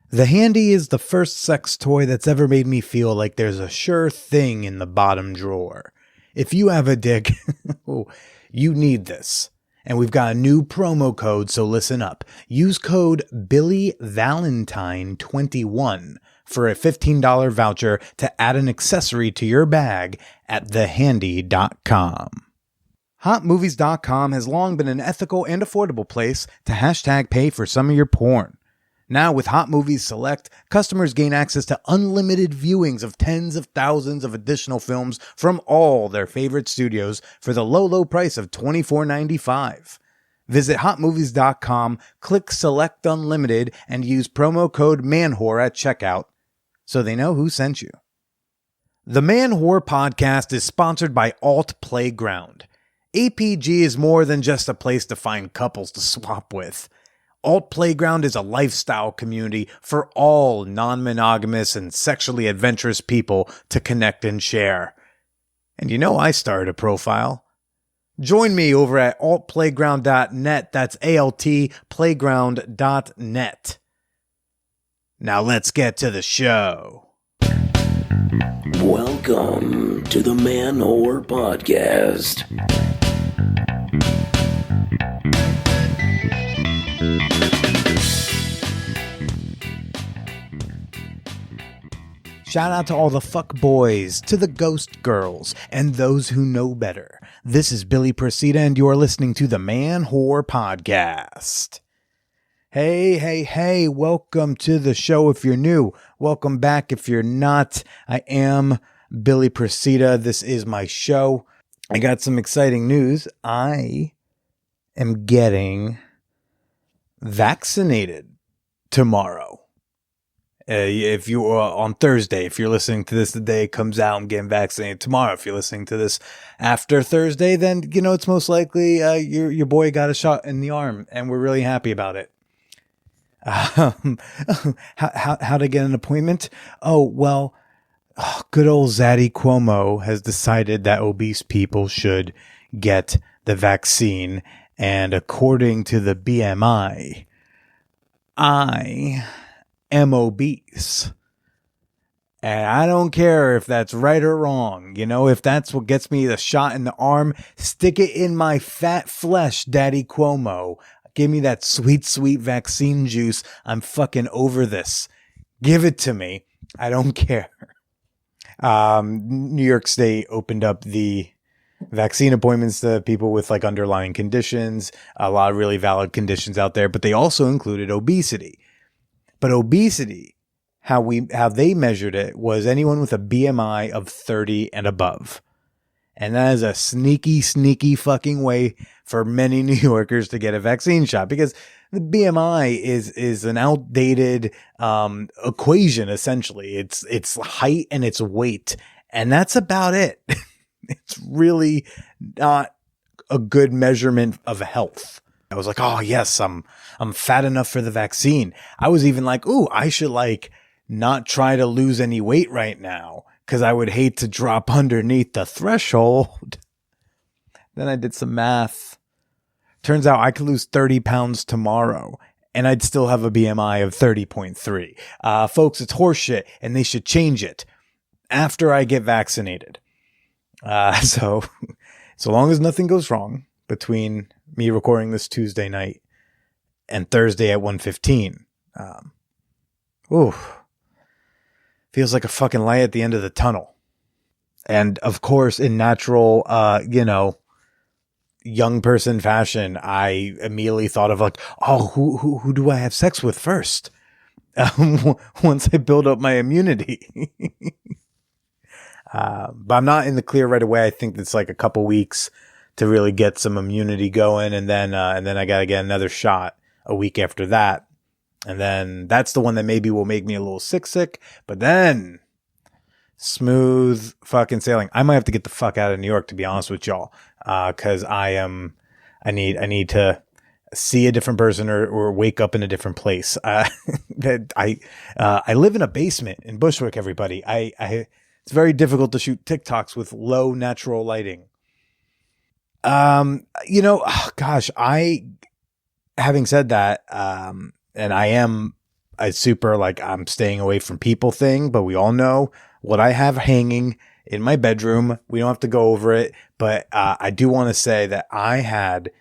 The Handy is the first sex toy that's ever made me feel like there's a sure thing in the bottom drawer. If you have a dick, you need this. And we've got a new promo code, so listen up. Use code BillyValentine21 for a $15 voucher to add an accessory to your bag at thehandy.com. HotMovies.com has long been an ethical and affordable place to hashtag pay for some of your porn. Now with Hot Movies Select, customers gain access to unlimited viewings of tens of thousands of additional films from all their favorite studios for the low price of $24.95. Visit HotMovies.com, click Select Unlimited, and use promo code MANWHORE at checkout so they know who sent you. The Man Whore podcast is sponsored by Alt Playground. APG is more than just a place to find couples to swap with. Alt Playground is a lifestyle community for all non-monogamous and sexually adventurous people to connect and share. And you know I started a profile. Join me over at altplayground.net. That's A-L-T playground.net. Now let's get to the show. Welcome to the Man Whore Podcast. Shout out to all the fuck boys, to the ghost girls, and those who know better. This is Billy Persida, and you are listening to the Man Whore Podcast. Hey, welcome to the show if you're new. Welcome back if you're not. I am Billy Persida. This is my show. I got some exciting news. I am getting vaccinated tomorrow. If you are on Thursday, if you're listening to this the day it comes out, I'm getting vaccinated tomorrow. If you're listening to this after Thursday, then you know it's most likely your boy got a shot in the arm, and we're really happy about it. How to get an appointment? Oh, well, good old Zaddy Cuomo has decided that obese people should get the vaccine, and according to the BMI, I am obese. And I don't care if that's right or wrong. You know, if that's what gets me the shot in the arm, stick it in my fat flesh, Daddy Cuomo. Give me that sweet, sweet vaccine juice. I'm fucking over this. Give it to me. I don't care. New York State opened up the vaccine appointments to people with like underlying conditions, a lot of really valid conditions out there, but they also included obesity. But obesity, how they measured it was anyone with a BMI of 30 and above. And that is a sneaky fucking way for many New Yorkers to get a vaccine shot, because the BMI is an outdated equation, essentially. It's height and it's weight, and that's about it. It's really not a good measurement of health. I was like, oh yes, I'm fat enough for the vaccine. I was even like, ooh, I should like not try to lose any weight right now, because I would hate to drop underneath the threshold. Then I did some math. Turns out I could lose 30 pounds tomorrow, and I'd still have a BMI of 30.3. Folks, it's horseshit, and they should change it after I get vaccinated. So long as nothing goes wrong between me recording this Tuesday night and Thursday at 1:15. Feels like a fucking light at the end of the tunnel. And of course, in natural, young person fashion, I immediately thought of like, oh, who do I have sex with first? Once I build up my immunity. But I'm not in the clear right away. I think it's like a couple weeks to really get some immunity going. And then I got to get another shot a week after that. And then that's the one that maybe will make me a little sick, but then smooth fucking sailing. I might have to get the fuck out of New York, to be honest with y'all. Cause I need to see a different person or wake up in a different place. I live in a basement in Bushwick, everybody. It's very difficult to shoot TikToks with low natural lighting. Having said that, and I am a super like I'm staying away from people thing, but we all know what I have hanging in my bedroom. We don't have to go over it, but I do want to say that I had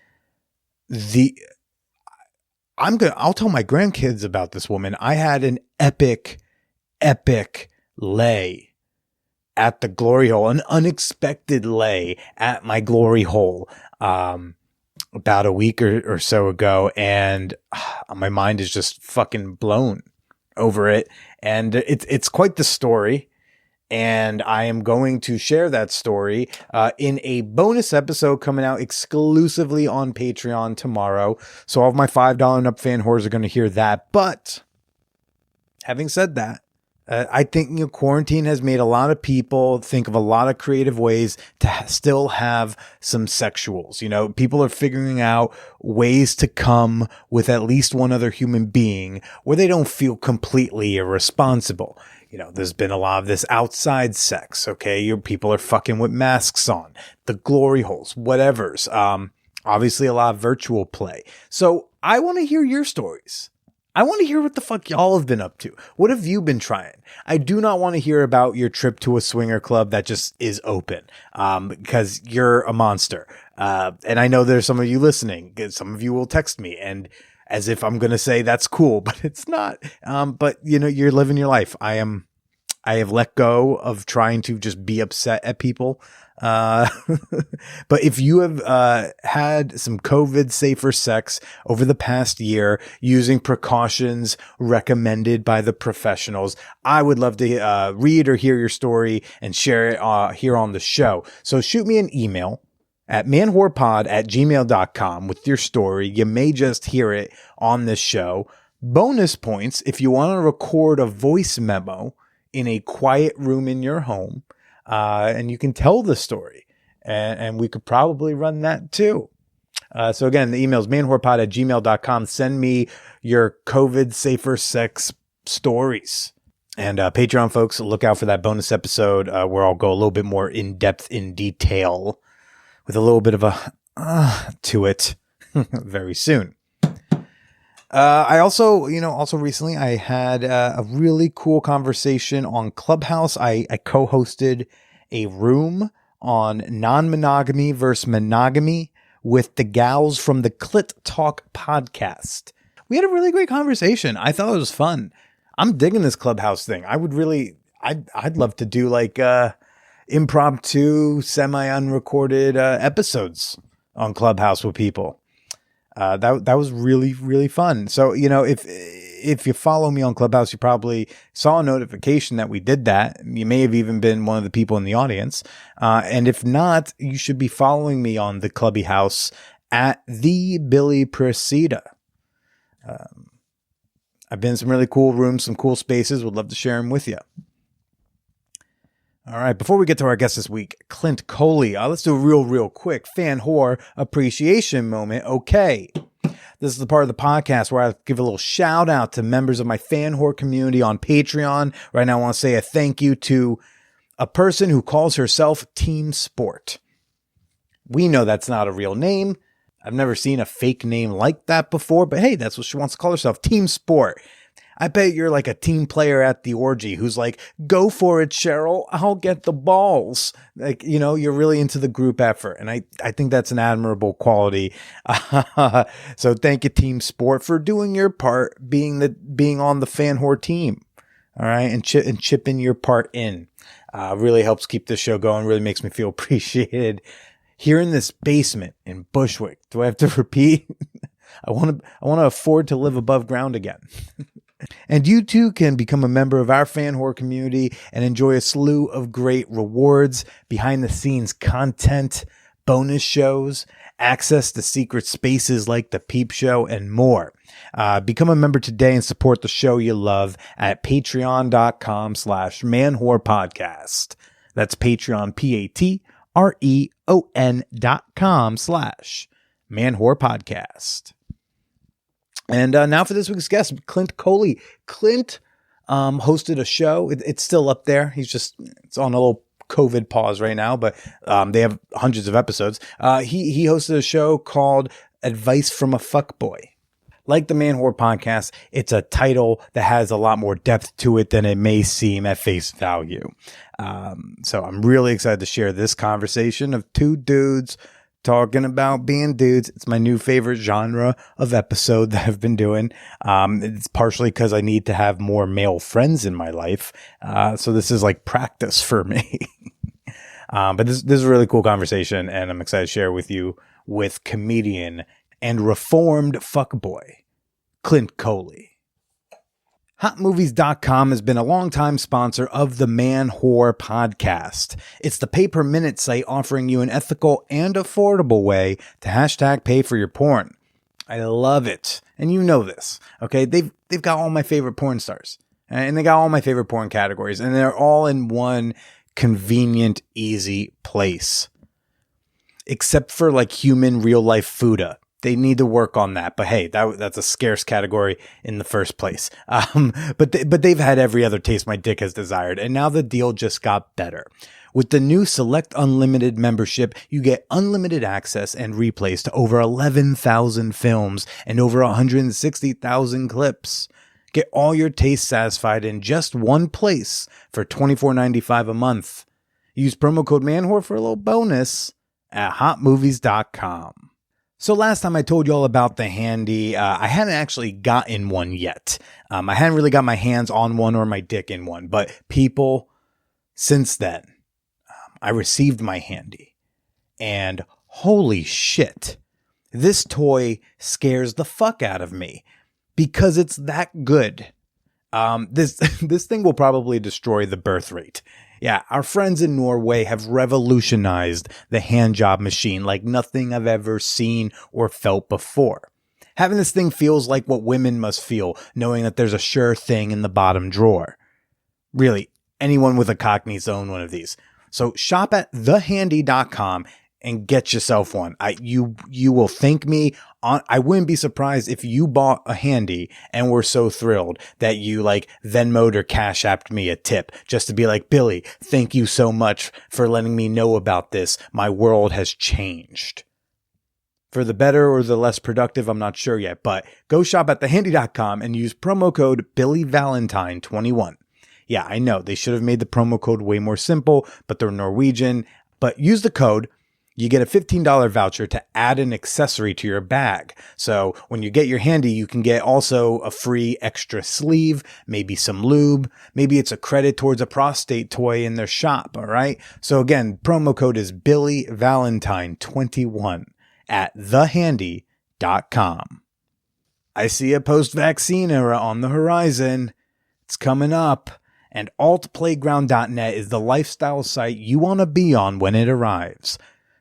I'll tell my grandkids about this woman. I had an epic lay at the glory hole, an unexpected lay at my glory hole, about a week or so ago. And my mind is just fucking blown over it. And it's quite the story. And I am going to share that story in a bonus episode coming out exclusively on Patreon tomorrow. So all of my $5 and up fan whores are going to hear that. But having said that, I think quarantine has made a lot of people think of a lot of creative ways to still have some sexuals. People are figuring out ways to come with at least one other human being where they don't feel completely irresponsible. There's been a lot of this outside sex. Okay. Your people are fucking with masks on, the glory holes, whatever's, obviously a lot of virtual play. So I want to hear your stories. I want to hear what the fuck y'all have been up to. What have you been trying? I do not want to hear about your trip to a swinger club that just is open, because you're a monster. And I know there's some of you listening. Some of you will text me and as if I'm going to say that's cool, but it's not. But you're living your life. I have let go of trying to just be upset at people. But if you have had some COVID safer sex over the past year using precautions recommended by the professionals, I would love to read or hear your story and share it here on the show. So shoot me an email at manwhorepod@gmail.com with your story. You may just hear it on this show. Bonus points if you want to record a voice memo in a quiet room in your home. And you can tell the story, and we could probably run that too. So again, the email is manwhorepod@gmail.com. Send me your COVID safer sex stories. And Patreon folks, look out for that bonus episode where I'll go a little bit more in depth, in detail, with a little bit of a to it very soon. I also recently I had a really cool conversation on Clubhouse. I co-hosted a room on non-monogamy versus monogamy with the gals from the Clit Talk podcast. We had a really great conversation. I thought it was fun. I'm digging this Clubhouse thing. I'd love to do like impromptu, semi-unrecorded episodes on Clubhouse with people. That was really, really fun. So, if you follow me on Clubhouse, you probably saw a notification that we did that. You may have even been one of the people in the audience. And if not, you should be following me on the Clubby House at the Billy Presida. I've been in some really cool rooms, some cool spaces. Would love to share them with you. All right, before we get to our guest this week, Clint Coley, let's do a real quick fan whore appreciation moment. Okay, this is the part of the podcast where I give a little shout out to members of my fan whore community on Patreon. Right now, I want to say a thank you to a person who calls herself Team Sport. We know that's not a real name. I've never seen a fake name like that before, but hey, that's what she wants to call herself, Team Sport. I bet you're like a team player at the orgy who's like, go for it, Cheryl. I'll get the balls. Like, you're really into the group effort. And I think that's an admirable quality. So thank you, Team Sport, for doing your part, being on the fan whore team. All right. And chipping your part in, really helps keep this show going. Really makes me feel appreciated. Here in this basement in Bushwick. Do I have to repeat? I want to afford to live above ground again. And you too can become a member of our fan whore community and enjoy a slew of great rewards, behind the scenes content, bonus shows, access to secret spaces like the Peep Show, and more. Become a member today and support the show you love at patreon.com/manwhorepodcast. That's Patreon, patreon.com/manwhorepodcast. And now for this week's guest, Clint Coley. Clint hosted a show. It's still up there. It's on a little COVID pause right now, but they have hundreds of episodes. He hosted a show called Advice from a Fuckboy. Like the Man Whore Podcast, it's a title that has a lot more depth to it than it may seem at face value. So I'm really excited to share this conversation of two dudes talking about being dudes. It's my new favorite genre of episode that I've been doing. It's partially because I need to have more male friends in my life. So this is like practice for me. But this is a really cool conversation, and I'm excited to share with you with comedian and reformed fuckboy, Clint Coley. HotMovies.com has been a longtime sponsor of the Man Whore Podcast. It's the pay-per-minute site offering you an ethical and affordable way to hashtag pay for your porn. I love it. And you know this, okay? They've got all my favorite porn stars. And they got all my favorite porn categories. And they're all in one convenient, easy place. Except for like human real-life Fuda. They need to work on that. But hey, that's a scarce category in the first place. But they've had every other taste my dick has desired. And now the deal just got better. With the new Select Unlimited membership, you get unlimited access and replays to over 11,000 films and over 160,000 clips. Get all your tastes satisfied in just one place for $24.95 a month. Use promo code MANWHORE for a little bonus at hotmovies.com. So last time I told you all about the handy, I hadn't actually gotten one yet. I hadn't really got my hands on one or my dick in one, but people, since then, I received my handy. And holy shit, this toy scares the fuck out of me because it's that good. This thing will probably destroy the birth rate. Yeah, our friends in Norway have revolutionized the handjob machine like nothing I've ever seen or felt before. Having this thing feels like what women must feel, knowing that there's a sure thing in the bottom drawer. Really, anyone with a cock needs to own one of these. So shop at thehandy.com and get yourself one. You will thank me. I wouldn't be surprised if you bought a handy and were so thrilled that you like Venmo'd or Cash Apped me a tip just to be like, Billy, thank you so much for letting me know about this. My world has changed. For the better or the less productive, I'm not sure yet, but go shop at thehandy.com and use promo code BillyValentine21. Yeah, I know they should have made the promo code way more simple, but they're Norwegian. But use the code. You get a $15 voucher to add an accessory to your bag. So when you get your handy, you can get also a free extra sleeve, maybe some lube, maybe it's a credit towards a prostate toy in their shop, all right? So again, promo code is BillyValentine21 at thehandy.com. I see a post-vaccine era on the horizon. It's coming up. And altplayground.net is the lifestyle site you want to be on when it arrives.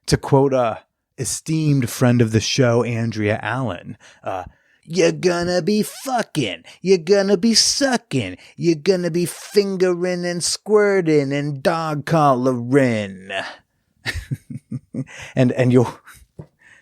To quote a esteemed friend of the show, Andrea Allen, you're gonna be fucking, you're gonna be sucking, you're gonna be fingering and squirting and dog collaring. and you'll,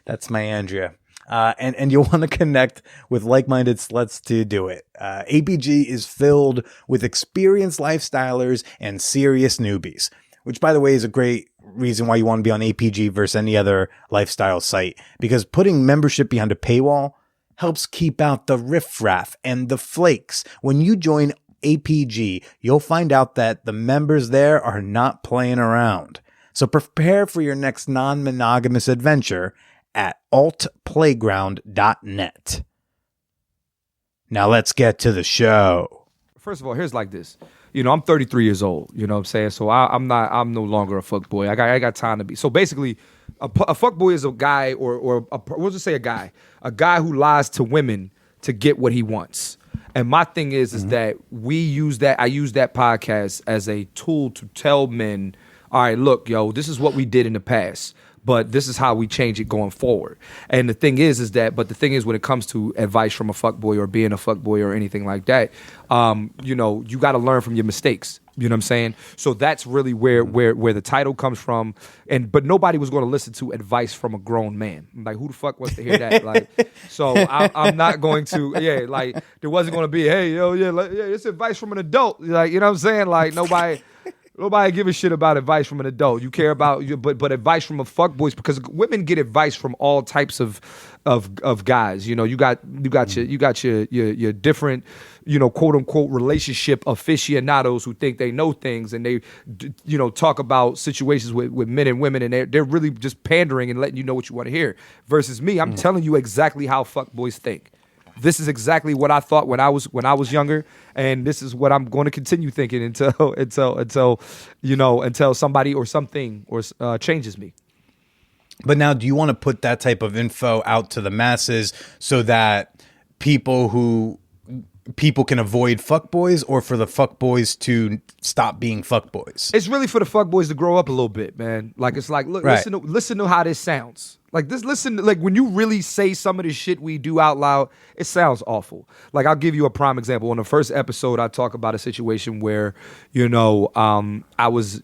that's my Andrea. And you'll want to connect with like-minded sluts to do it. APG is filled with experienced lifestylers and serious newbies, which, by the way, is a great reason why you want to be on APG versus any other lifestyle site, because putting membership behind a paywall helps keep out the riffraff and the flakes. When you join APG, you'll find out that the members there are not playing around. So prepare for your next non-monogamous adventure at altplayground.net. Now let's get to the show. First of all, here's like this. You know, I'm 33 years old. You know what I'm saying? So I'm no longer a fuckboy. I got time to be. So basically, a fuckboy is a guy, we'll just say a guy who lies to women to get what he wants. And my thing is that I use that podcast as a tool to tell men, all right, look, yo, this is what we did in the past, but this is how we change it going forward. And the thing is when it comes to advice from a fuckboy or being a fuckboy or anything like that, you know, you got to learn from your mistakes. You know what I'm saying? So that's really where the title comes from. But nobody was going to listen to advice from a grown man. Like, who the fuck wants to hear that? Like, so I'm not going to. Yeah, like there wasn't going to be, hey, yo, yeah, it's advice from an adult. Like, you know what I'm saying? Like nobody. Nobody give a shit about advice from an adult. You care about but advice from a fuckboy, because women get advice from all types of guys. You know, you got your different, you know, quote unquote relationship aficionados who think they know things, and they, you know, talk about situations with men and women, and they're really just pandering and letting you know what you want to hear. Versus me, I'm telling you exactly how fuckboys think. This is exactly what I thought when I was younger, and this is what I'm going to continue thinking until you know, until somebody or something or changes me. But now, do you want to put that type of info out to the masses so that people can avoid fuckboys, or for the fuckboys to stop being fuckboys? It's really for the fuckboys to grow up a little bit, man. Like, it's like, look, Right. listen to how this sounds. Like this, like when you really say some of the shit we do out loud, it sounds awful. Like, I'll give you a prime example. On the first episode, I talk about a situation where, you know, I was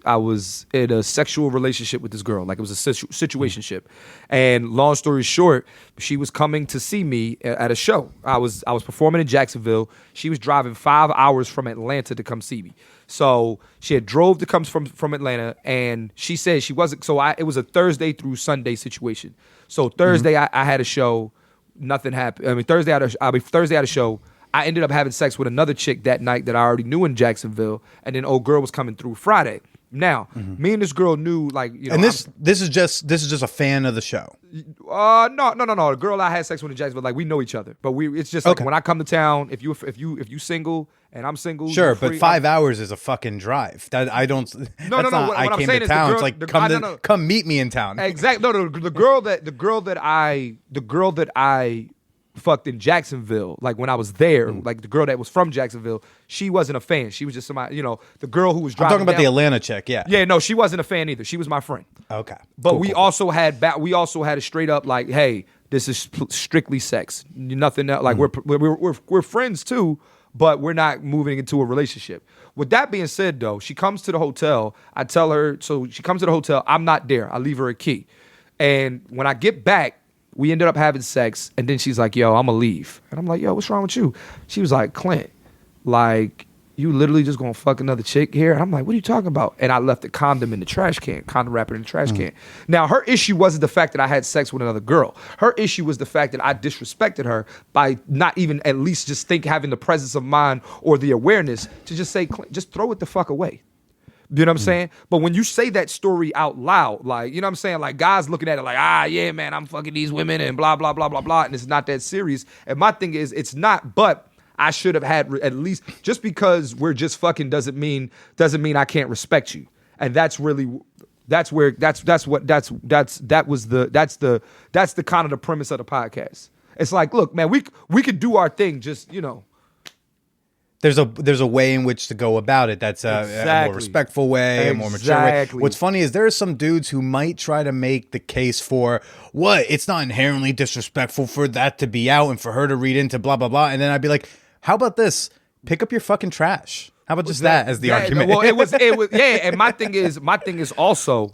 in a sexual relationship with this girl. Like, it was a situationship. And long story short, she was coming to see me at a show. I was performing in Jacksonville. She was driving 5 hours from Atlanta to come see me. So she had drove to come from Atlanta, and she said she wasn't. So it was a Thursday through Sunday situation. So Thursday I had a show, nothing happened. I mean, Thursday I had a show. I ended up having sex with another chick that night that I already knew in Jacksonville, and then old girl was coming through Friday. Now, me and this girl knew, like, you know, And this is just a fan of the show. No. The girl I had sex with in Jacksonville, like, we know each other, but it's just like, Okay. when I come to town, if you single and I'm single, Sure, you're but free, 5 hours is a fucking drive. That I don't. No. That's not, What I I'm came saying to is the town. girl- It's like, come meet me in town. Exactly. No, the girl that I fucked in Jacksonville, like when I was there, like the girl that was from Jacksonville, she wasn't a fan. She was just somebody, you know, the girl who was I'm driving. talking about the down- Atlanta chick. Yeah. Yeah, no, she wasn't a fan either. She was my friend. Okay. But Cool, we cool. also had a straight up, like, hey, this is strictly sex, nothing else. Like, we're friends too, but we're not moving into a relationship. With that being said, though, she comes to the hotel. I tell her, so she comes to the hotel. I'm not there. I leave her a key, and when I get back, we ended up having sex, and then she's like, yo, I'm gonna leave. And I'm like, yo, what's wrong with you? She was like, Clint, like, you literally just gonna fuck another chick here? And I'm like, what are you talking about? And I left the condom in the trash can, condom wrapper in the trash can. Now, her issue wasn't the fact that I had sex with another girl. Her issue was the fact that I disrespected her by not even at least just having the presence of mind or the awareness to just say, Clint, just throw it the fuck away. You know what I'm saying? But when you say that story out loud, like, you know what I'm saying? Like, guys looking at it like, yeah, man, I'm fucking these women and blah, blah, blah, blah, blah. And it's not that serious. And my thing is, it's not, but I should have had at least, just because we're just fucking doesn't mean I can't respect you. And that's the kind of the premise of the podcast. It's like, look, man, we could do our thing, just, you know. There's a way in which to go about it. That's a more respectful way, a more mature way. What's funny is there are some dudes who might try to make the case for what it's not inherently disrespectful for that to be out and for her to read into blah blah blah. And then I'd be like, how about this? Pick up your fucking trash. How about just that as the argument? Well, it was yeah. And my thing is also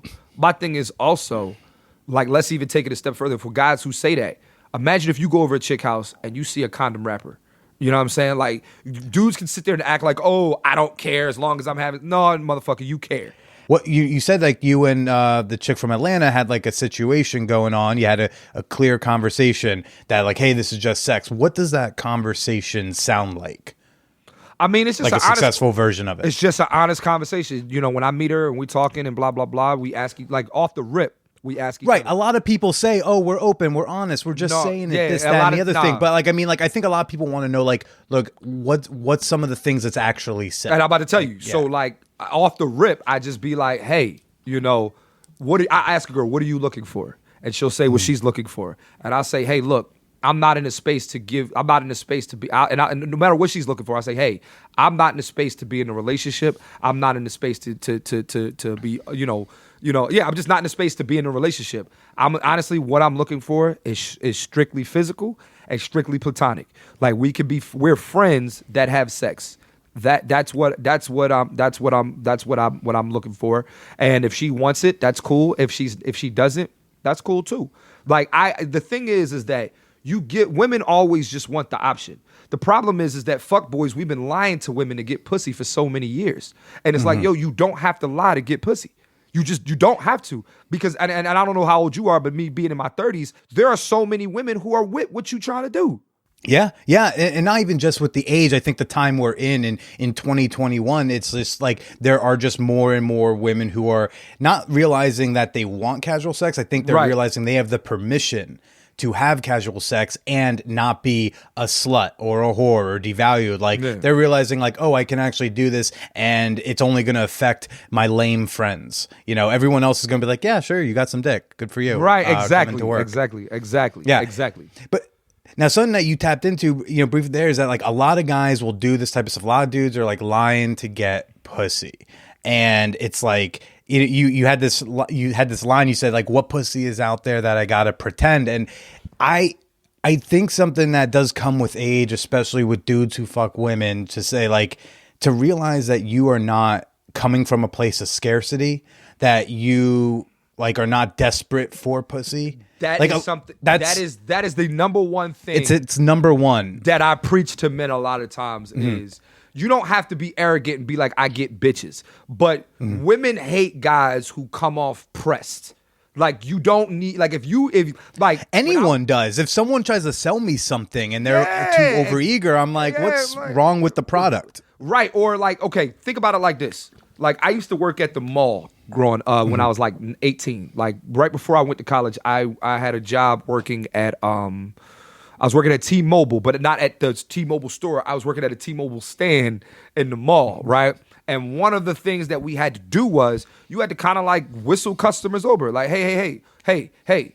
like, let's even take it a step further for guys who say that. Imagine if you go over a chick house and you see a condom wrapper. You know what I'm saying? Like, dudes can sit there and act like, oh, I don't care as long as I'm having. No, motherfucker, you care. What you said, like, you and the chick from Atlanta had like a situation going on. You had a clear conversation that, like, hey, this is just sex. What does that conversation sound like? I mean, it's just like a successful version of it. It's just an honest conversation. You know, when I meet her and we talking and blah blah blah, we ask you, like, off the rip. We ask each right. other. A lot of people say, "Oh, we're open, we're honest, we're just saying it, this, that, and the other thing." But like, I mean, like, I think a lot of people want to know, like, look, what's some of the things that's actually said. And I'm about to tell you. Yeah. So, like, off the rip, I just be like, "Hey, you know, I ask a girl, what are you looking for?" And she'll say what she's looking for, and I'll say, "Hey, look, I'm not in a space to give. I'm not in a space to be out." And no matter what she's looking for, I say, "Hey, I'm not in a space to be in a relationship. I'm not in a space to be, yeah, I'm just not in a space to be in a relationship. I'm honestly, what I'm looking for is strictly physical and strictly platonic. Like, we're friends that have sex. That's what I'm looking for. And if she wants it, that's cool. If she doesn't, that's cool too. Like, the thing is that women always just want the option. The problem is that fuckboys, we've been lying to women to get pussy for so many years. And it's like, yo, you don't have to lie to get pussy. You don't have to. Because, and I don't know how old you are, but me being in my 30s, there are so many women who are with what you trying to do. Yeah. And not even just with the age. I think the time we're in 2021, it's just like there are just more and more women who are not realizing that they want casual sex. I think they're realizing they have the permission to have casual sex and not be a slut or a whore or devalued. Like they're realizing like, oh, I can actually do this and it's only going to affect my lame friends. You know, everyone else is going to be like, yeah, sure. You got some dick. Good for you. Right. Exactly. Yeah. Exactly. But now something that you tapped into, you know, briefly there is that like a lot of guys will do this type of stuff. A lot of dudes are like lying to get pussy. And it's like, you had this line, you said like, what pussy is out there that I gotta pretend? And I think something that does come with age, especially with dudes who fuck women, to say like, to realize that you are not coming from a place of scarcity, that you like are not desperate for pussy. That like, is something that is the number one thing. It's number one that I preach to men a lot of times is you don't have to be arrogant and be like, I get bitches. But women hate guys who come off pressed. Like you don't need like if like anyone does. If someone tries to sell me something and they're too overeager, I'm like, what's wrong with the product? Right. Or like, okay, think about it like this. Like I used to work at the mall growing when I was like 18. Like right before I went to college, I had a job working at I was working at T-Mobile, but not at the T-Mobile store. I was working at a T-Mobile stand in the mall, right? And one of the things that we had to do was you had to kind of like whistle customers over, like, hey,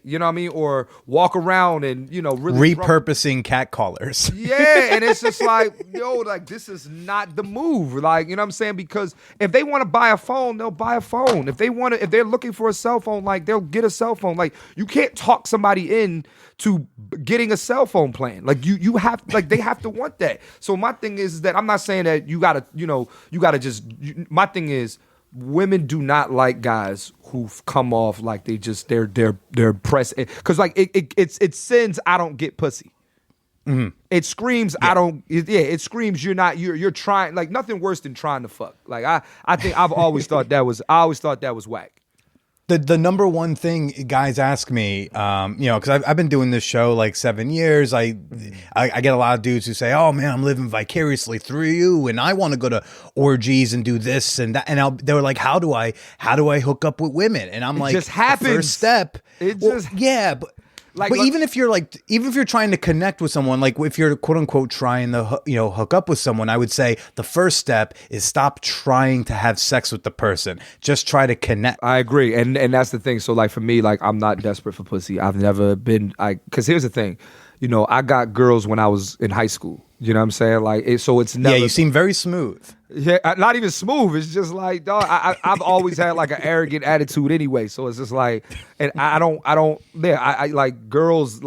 you know what I mean? Or walk around and, you know, really repurposing cat collars. Yeah, and it's just like, yo, like this is not the move. Like, you know what I'm saying? Because if they want to buy a phone, they'll buy a phone. If they're looking for a cell phone, like they'll get a cell phone. Like you can't talk somebody in to getting a cell phone plan. Like you have, like they have to want that. So my thing is that I'm not saying that you gotta my thing is women do not like guys who come off like they're pressed, because like it sends I don't get pussy. It screams it screams you're trying, like nothing worse than trying to fuck. Like I think I've always thought that was whack. The number one thing guys ask me, you know, because I've been doing this show like 7 years. I get a lot of dudes who say, "Oh man, I'm living vicariously through you, and I want to go to orgies and do this and that." And they were like, "How do I hook up with women?" And I'm like, "Just happens." The first step, but even if you're trying to connect with someone, like if you're quote unquote trying to hook up with someone, I would say the first step is stop trying to have sex with the person. Just try to connect. I agree, and that's the thing. So like for me, like I'm not desperate for pussy. I've never been. Because here's the thing, you know, I got girls when I was in high school. You know what I'm saying? Like so it's never. Yeah, you seem very smooth. Yeah, not even smooth. It's just like, dog, I've always had like an arrogant attitude anyway. So it's just like, and I like girls,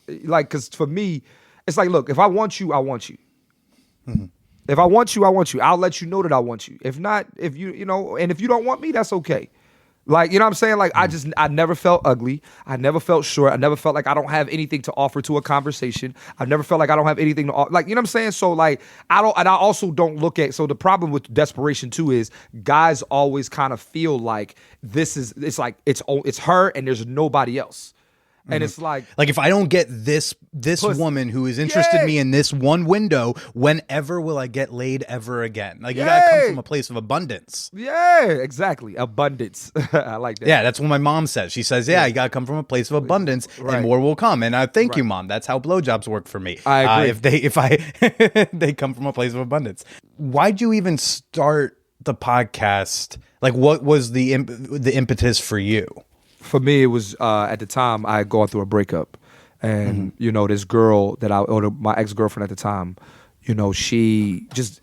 because for me, it's like, look, if I want you, I want you. If I want you, I want you. I'll let you know that I want you. If not, if you know, and if you don't want me, that's okay. Like, you know what I'm saying? Like, I never felt ugly. I never felt short. I never felt like I don't have anything to offer to a conversation. I never felt like I don't have anything to offer. Like, you know what I'm saying? So, like, I also don't look at, so the problem with desperation too is guys always kind of feel like it's her and there's nobody else. And it's like if I don't get this woman who is interested in me in this one window, whenever will I get laid ever again? Like you gotta come from a place of abundance. Yeah, exactly. Abundance. I like that. Yeah, that's what my mom says. She says, you gotta come from a place of abundance and more will come. And I thank you, Mom. That's how blowjobs work for me. I agree. If they come from a place of abundance. Why'd you even start the podcast? Like what was the impetus for you? For me, it was at the time I had gone through a breakup, and you know this girl my ex-girlfriend at the time, you know, she just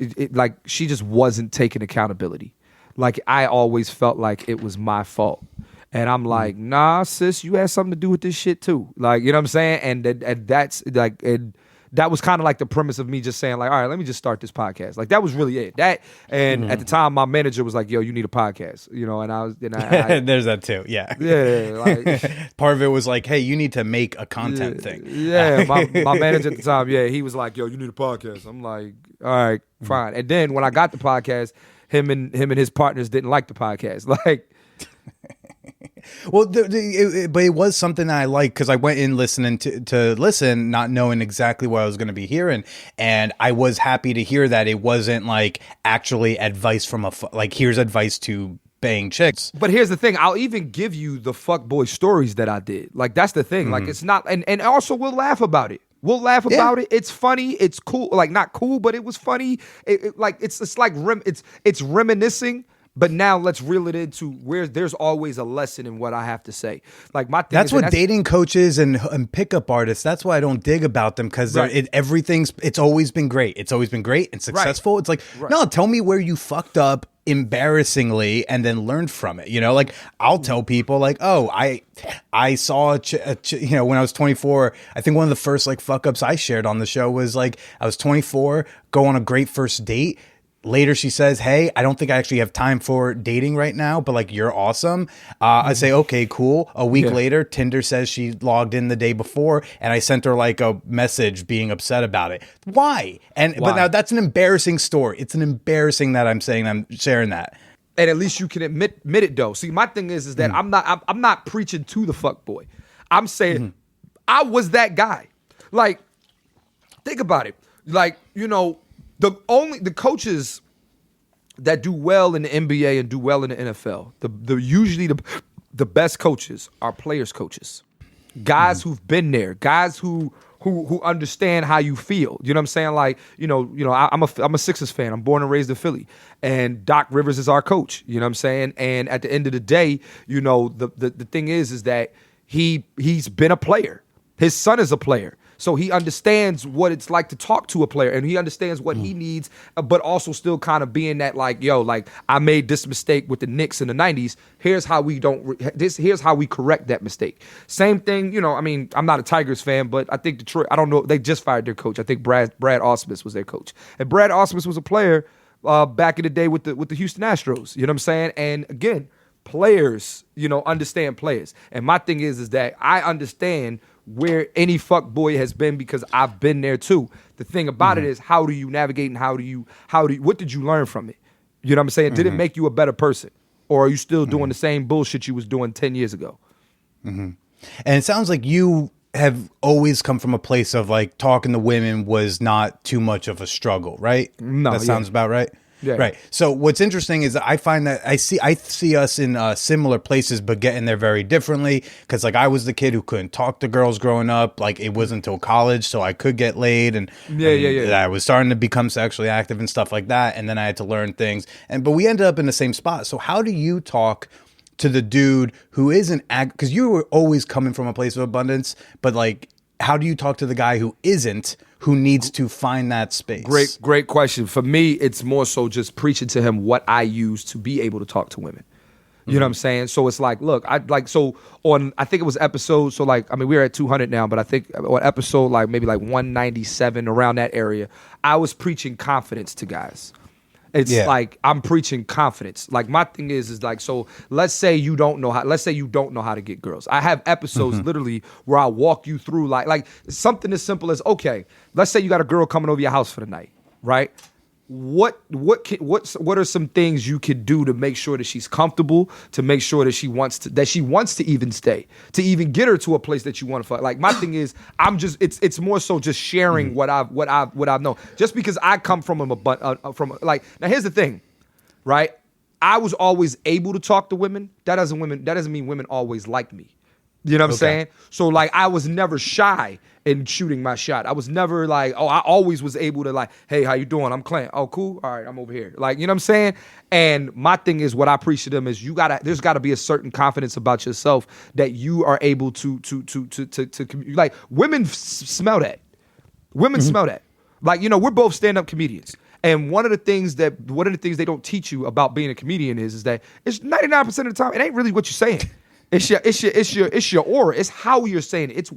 she just wasn't taking accountability. Like I always felt like it was my fault, and I'm like, nah, sis, you had something to do with this shit too. Like, you know what I'm saying? And that's like, and that was kind of like the premise of me just saying like, all right, let me just start this podcast. Like that was really it. That and at the time, my manager was like, yo, you need a podcast, you know, and I there's that too. Yeah. Like Part of it was like, hey, you need to make a content thing. Yeah, my manager at the time, he was like, yo, you need a podcast. I'm like, all right, fine. And then when I got the podcast, him and his partners didn't like the podcast. Like, well, but it was something that I liked because I went in listening to listen, not knowing exactly what I was going to be hearing, and I was happy to hear that it wasn't like actually advice from like here's advice to bang chicks. But here's the thing, I'll even give you the fuckboy stories that I did. Like that's the thing. Like it's not, and also we'll laugh about it. We'll laugh about it. It's funny. It's cool. Like not cool, but it was funny. It's like it's reminiscing. But now let's reel it into where there's always a lesson in what I have to say. Like my thing. That's what dating coaches and pickup artists. That's why I don't dig about them because it's always been great. It's always been great and successful. Right. It's like no, tell me where you fucked up embarrassingly and then learned from it. You know, like I'll tell people like, oh, I saw you know, when I was 24, I think one of the first like fuck ups I shared on the show was like I was 24, go on a great first date. Later, she says, hey, I don't think I actually have time for dating right now, but like, you're awesome. I say, okay, cool. A week later, Tinder says she logged in the day before and I sent her like a message being upset about it. Why? But now that's an embarrassing story. It's an embarrassing that I'm sharing that. And at least you can admit it though. See, my thing is that I'm not preaching to the fuckboy. I'm saying I was that guy. Like, think about it. Like, you know, the coaches that do well in the NBA and do well in the NFL, usually the best coaches are players coaches, guys who've been there, guys who understand how you feel. You know what I'm saying? Like, you know, I'm a Sixers fan. I'm born and raised in Philly, and Doc Rivers is our coach. You know what I'm saying? And at the end of the day, you know, the thing is that he's been a player. His son is a player. So he understands what it's like to talk to a player, and he understands what he needs, but also still kind of being that like, yo, like I made this mistake with the Knicks in the 90s. Here's how here's how we correct that mistake. Same thing, you know, I mean, I'm not a Tigers fan, but I think Detroit, I don't know, they just fired their coach. I think Brad Ausmus was their coach. And Brad Ausmus was a player back in the day with the Houston Astros. You know what I'm saying? And again, players, you know, understand players. And my thing is that I understand where any fuck boy has been because I've been there too. The thing about it is, how do you navigate and what did you learn from it? You know what I'm saying? Did it make you a better person? Or are you still doing the same bullshit you was doing 10 years ago? And it sounds like you have always come from a place of like talking to women was not too much of a struggle, right? No. That sounds about right. Yeah. Right. So what's interesting is that I find that I see us in similar places, but getting there very differently. Because like I was the kid who couldn't talk to girls growing up. Like it wasn't until college, so I could get laid, and I was starting to become sexually active and stuff like that. And then I had to learn things. But we ended up in the same spot. So how do you talk to the dude who isn't because you were always coming from a place of abundance, but like how do you talk to the guy who isn't? Who needs to find that space? Great question. For me, it's more so just preaching to him what I use to be able to talk to women. You know what I'm saying? So it's like, look, I think it was episode, so like, I mean, we're at 200 now, but I think on episode like maybe like 197, around that area, I was preaching confidence to guys. It's like I'm preaching confidence. Like my thing is like, so let's say you don't know how to get girls. I have episodes literally where I walk you through like something as simple as, okay, let's say you got a girl coming over your house for the night, right? What are some things you could do to make sure that she's comfortable, to make sure that she wants to even stay, to even get her to a place that you want to fuck. Like my thing is, it's more so just sharing what I've known. Just because I come from now here's the thing, right? I was always able to talk to women. That doesn't mean women always like me. You know what I'm saying? So like I was never shy in shooting my shot. I was never like, I always was able to like, hey, how you doing? I'm Clint. Oh, cool. All right, I'm over here. Like, you know what I'm saying? And my thing is, what I preach to them is there's gotta be a certain confidence about yourself that you are able to like women smell that. Women smell that. Like, you know, we're both stand-up comedians. And one of the things they don't teach you about being a comedian is that it's 99% of the time, it ain't really what you're saying. It's your aura. It's how you're saying it.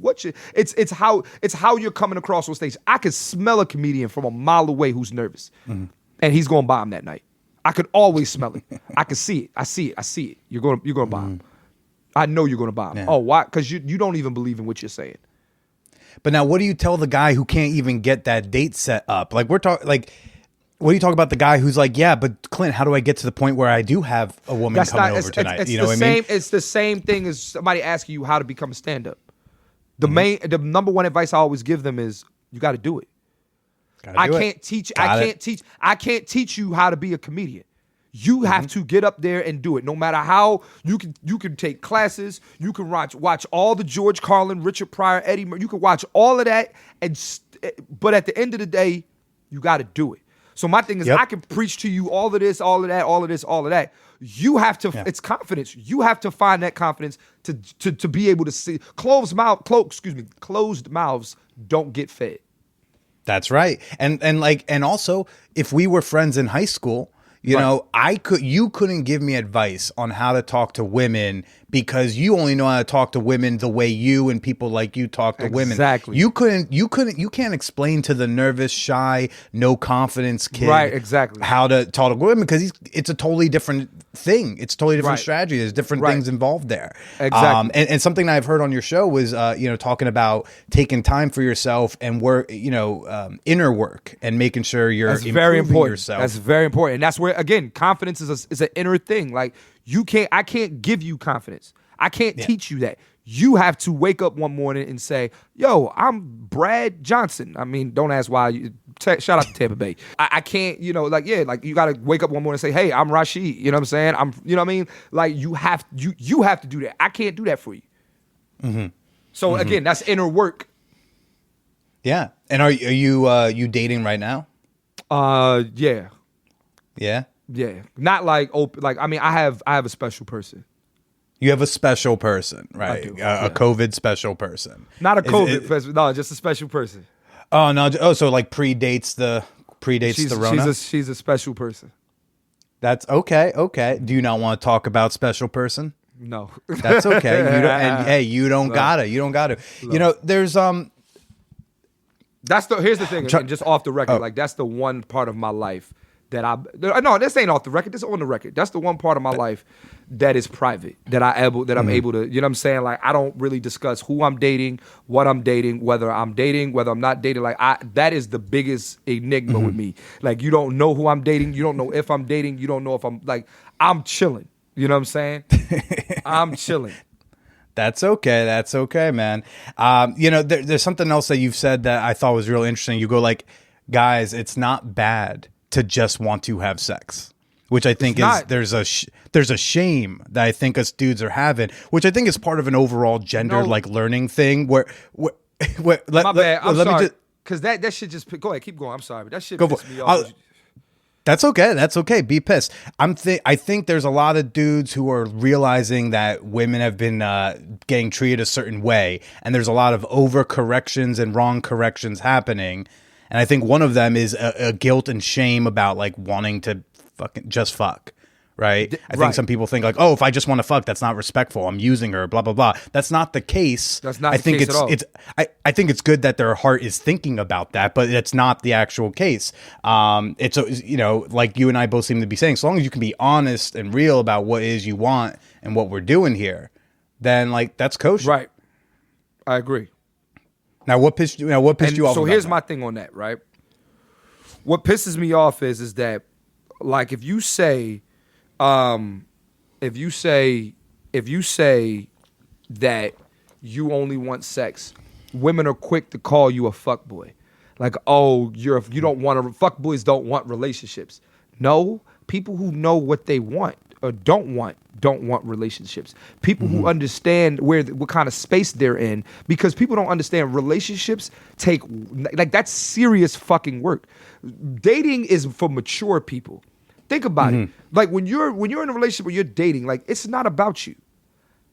It's how you're coming across on stage. I could smell a comedian from a mile away who's nervous, and he's going to bomb that night. I could always smell it. I can see it. I see it. You're going to bomb. I know you're going to bomb. Yeah. Oh, why? Because you don't even believe in what you're saying. But now, what do you tell the guy who can't even get that date set up? Like we're talking, like, what do you talk about the guy who's like, yeah, but Clint, how do I get to the point where I do have a woman coming over tonight? You know what I mean? It's the same thing as somebody asking you how to become a stand-up. The number one advice I always give them is you got to do it. I can't teach you how to be a comedian. You have to get up there and do it. No matter how you can take classes, you can watch all the George Carlin, Richard Pryor, Eddie Murphy. You can watch all of that, but at the end of the day, you got to do it. So my thing is, I can preach to you all of this, all of that, all of this, all of that. You have to. It's confidence. You have to find that confidence to be able to see. Closed mouths don't get fed. That's right. And also, if we were friends in high school, you know, you couldn't give me advice on how to talk to women because you only know how to talk to women the way you and people like you talk to women. Exactly. You can't explain to the nervous, shy, no confidence kid how to talk to women because it's a totally different thing. It's a totally different strategy. There's different things involved there. Exactly. And something I've heard on your show was talking about taking time for yourself and work, inner work and making sure you're improving yourself. That's very important. And that's where, again, confidence is an inner thing. Like I can't give you confidence. I can't teach you that. You have to wake up one morning and say, yo, I'm Brad Johnson. I mean, don't ask why. Shout out to Tampa Bay. I can't, you got to wake up one morning and say, hey, I'm Rashid. You know what I'm saying? You know what I mean? Like you have to do that. I can't do that for you. Mm-hmm. So again, that's inner work. Yeah. And are you dating right now? Yeah. Yeah. Yeah. Not like open. Like, I mean, I have a special person. You have a special person, right? I do, a COVID special person. Not a COVID person. No, just a special person. Oh no! Oh, so like predates the Rona. She's a special person. That's okay. Okay. Do you not want to talk about special person? No. That's okay. You don't gotta. You don't gotta. No. There's here's the thing. And just off the record, like that's the one part of my life that no, this ain't off the record. This is on the record. That's the one part of my life that is private, that I'm able to, you know what I'm saying? Like, I don't really discuss who I'm dating, what I'm dating, whether I'm not dating. Like, that is the biggest enigma with me. Like, you don't know who I'm dating. You don't know if I'm dating. You don't know if I'm chilling. You know what I'm saying? I'm chilling. That's okay. That's okay, man. There's something else that you've said that I thought was real interesting. You go like, guys, it's not bad to just want to have sex, which I think there's a shame that I think us dudes are having, which I think is part of an overall gender learning thing. My bad. I'm sorry, because that shit just go ahead, keep going. I'm sorry, but that shit pissed me off. That's okay. That's okay. Be pissed. I think there's a lot of dudes who are realizing that women have been getting treated a certain way, and there's a lot of overcorrections and wrong corrections happening. And I think one of them is a guilt and shame about like wanting to fucking just fuck, right? I think some people think like, oh, if I just want to fuck, that's not respectful. I'm using her, blah blah blah. That's not the case. That's not the case at all. I think it's good that their heart is thinking about that, but it's not the actual case. It's like you and I both seem to be saying, so long as you can be honest and real about what it is you want and what we're doing here, then like that's kosher. Right. I agree. Now, what pissed you off? So here's my thing on that, right? What pisses me off is that, like, if you say that you only want sex, women are quick to call you a fuckboy. Like, oh, you don't want fuckboys don't want relationships. No, people who know what they want or don't want relationships. People who understand what kind of space they're in, because people don't understand relationships take that's serious fucking work. Dating is for mature people. Think about it. Like when you're in a relationship where you're dating, like it's not about you.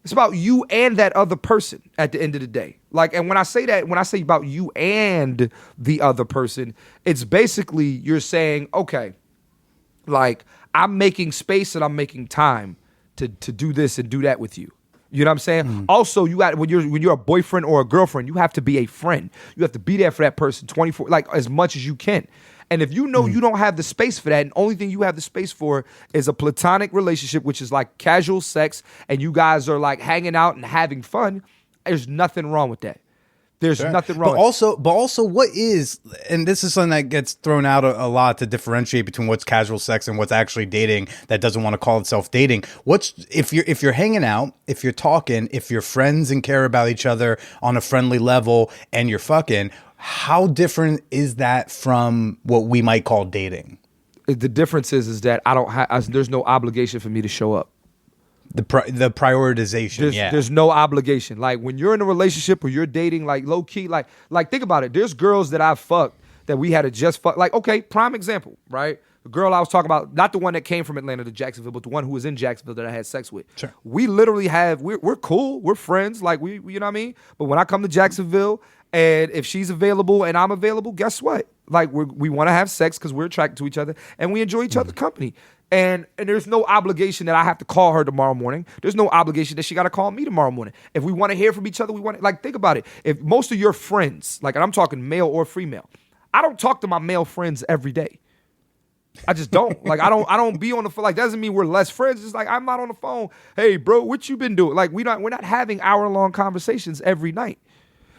It's about you and that other person at the end of the day. Like, and when I say about you and the other person, it's basically you're saying, okay, like I'm making space and I'm making time to do this and do that with you. You know what I'm saying? Also, you got when you're a boyfriend or a girlfriend, you have to be a friend. You have to be there for that person 24, like as much as you can. And if you know you don't have the space for that, and only thing you have the space for is a platonic relationship, which is like casual sex, and you guys are like hanging out and having fun, there's nothing wrong with that. There's nothing wrong. But also, what is, and this is something that gets thrown out a lot to differentiate between what's casual sex and what's actually dating that doesn't want to call itself dating. What's if you're hanging out, if you're talking, if you're friends and care about each other on a friendly level, and you're fucking, how different is that from what we might call dating? The difference is that I don't have. There's no obligation for me to show up. The prioritization, There's no obligation. Like when you're in a relationship or you're dating, like low key, like think about it. There's girls that I've fucked that we had to just fuck. Like, okay, prime example, right? The girl I was talking about, not the one that came from Atlanta to Jacksonville, but the one who was in Jacksonville that I had sex with. Sure. We literally we're cool, we're friends, like we, you know what I mean? But when I come to Jacksonville and if she's available and I'm available, guess what? Like we want to have sex because we're attracted to each other and we enjoy each other's company. And there's no obligation that I have to call her tomorrow morning. There's no obligation that she got to call me tomorrow morning. If we want to hear from each other, we want to, like, think about it. If most of your friends, like, and I'm talking male or female, I don't talk to my male friends every day. I just don't. Like, I don't be on the phone. Like, doesn't mean we're less friends. It's like, I'm not on the phone. Hey, bro, what you been doing? Like, we're not having hour-long conversations every night.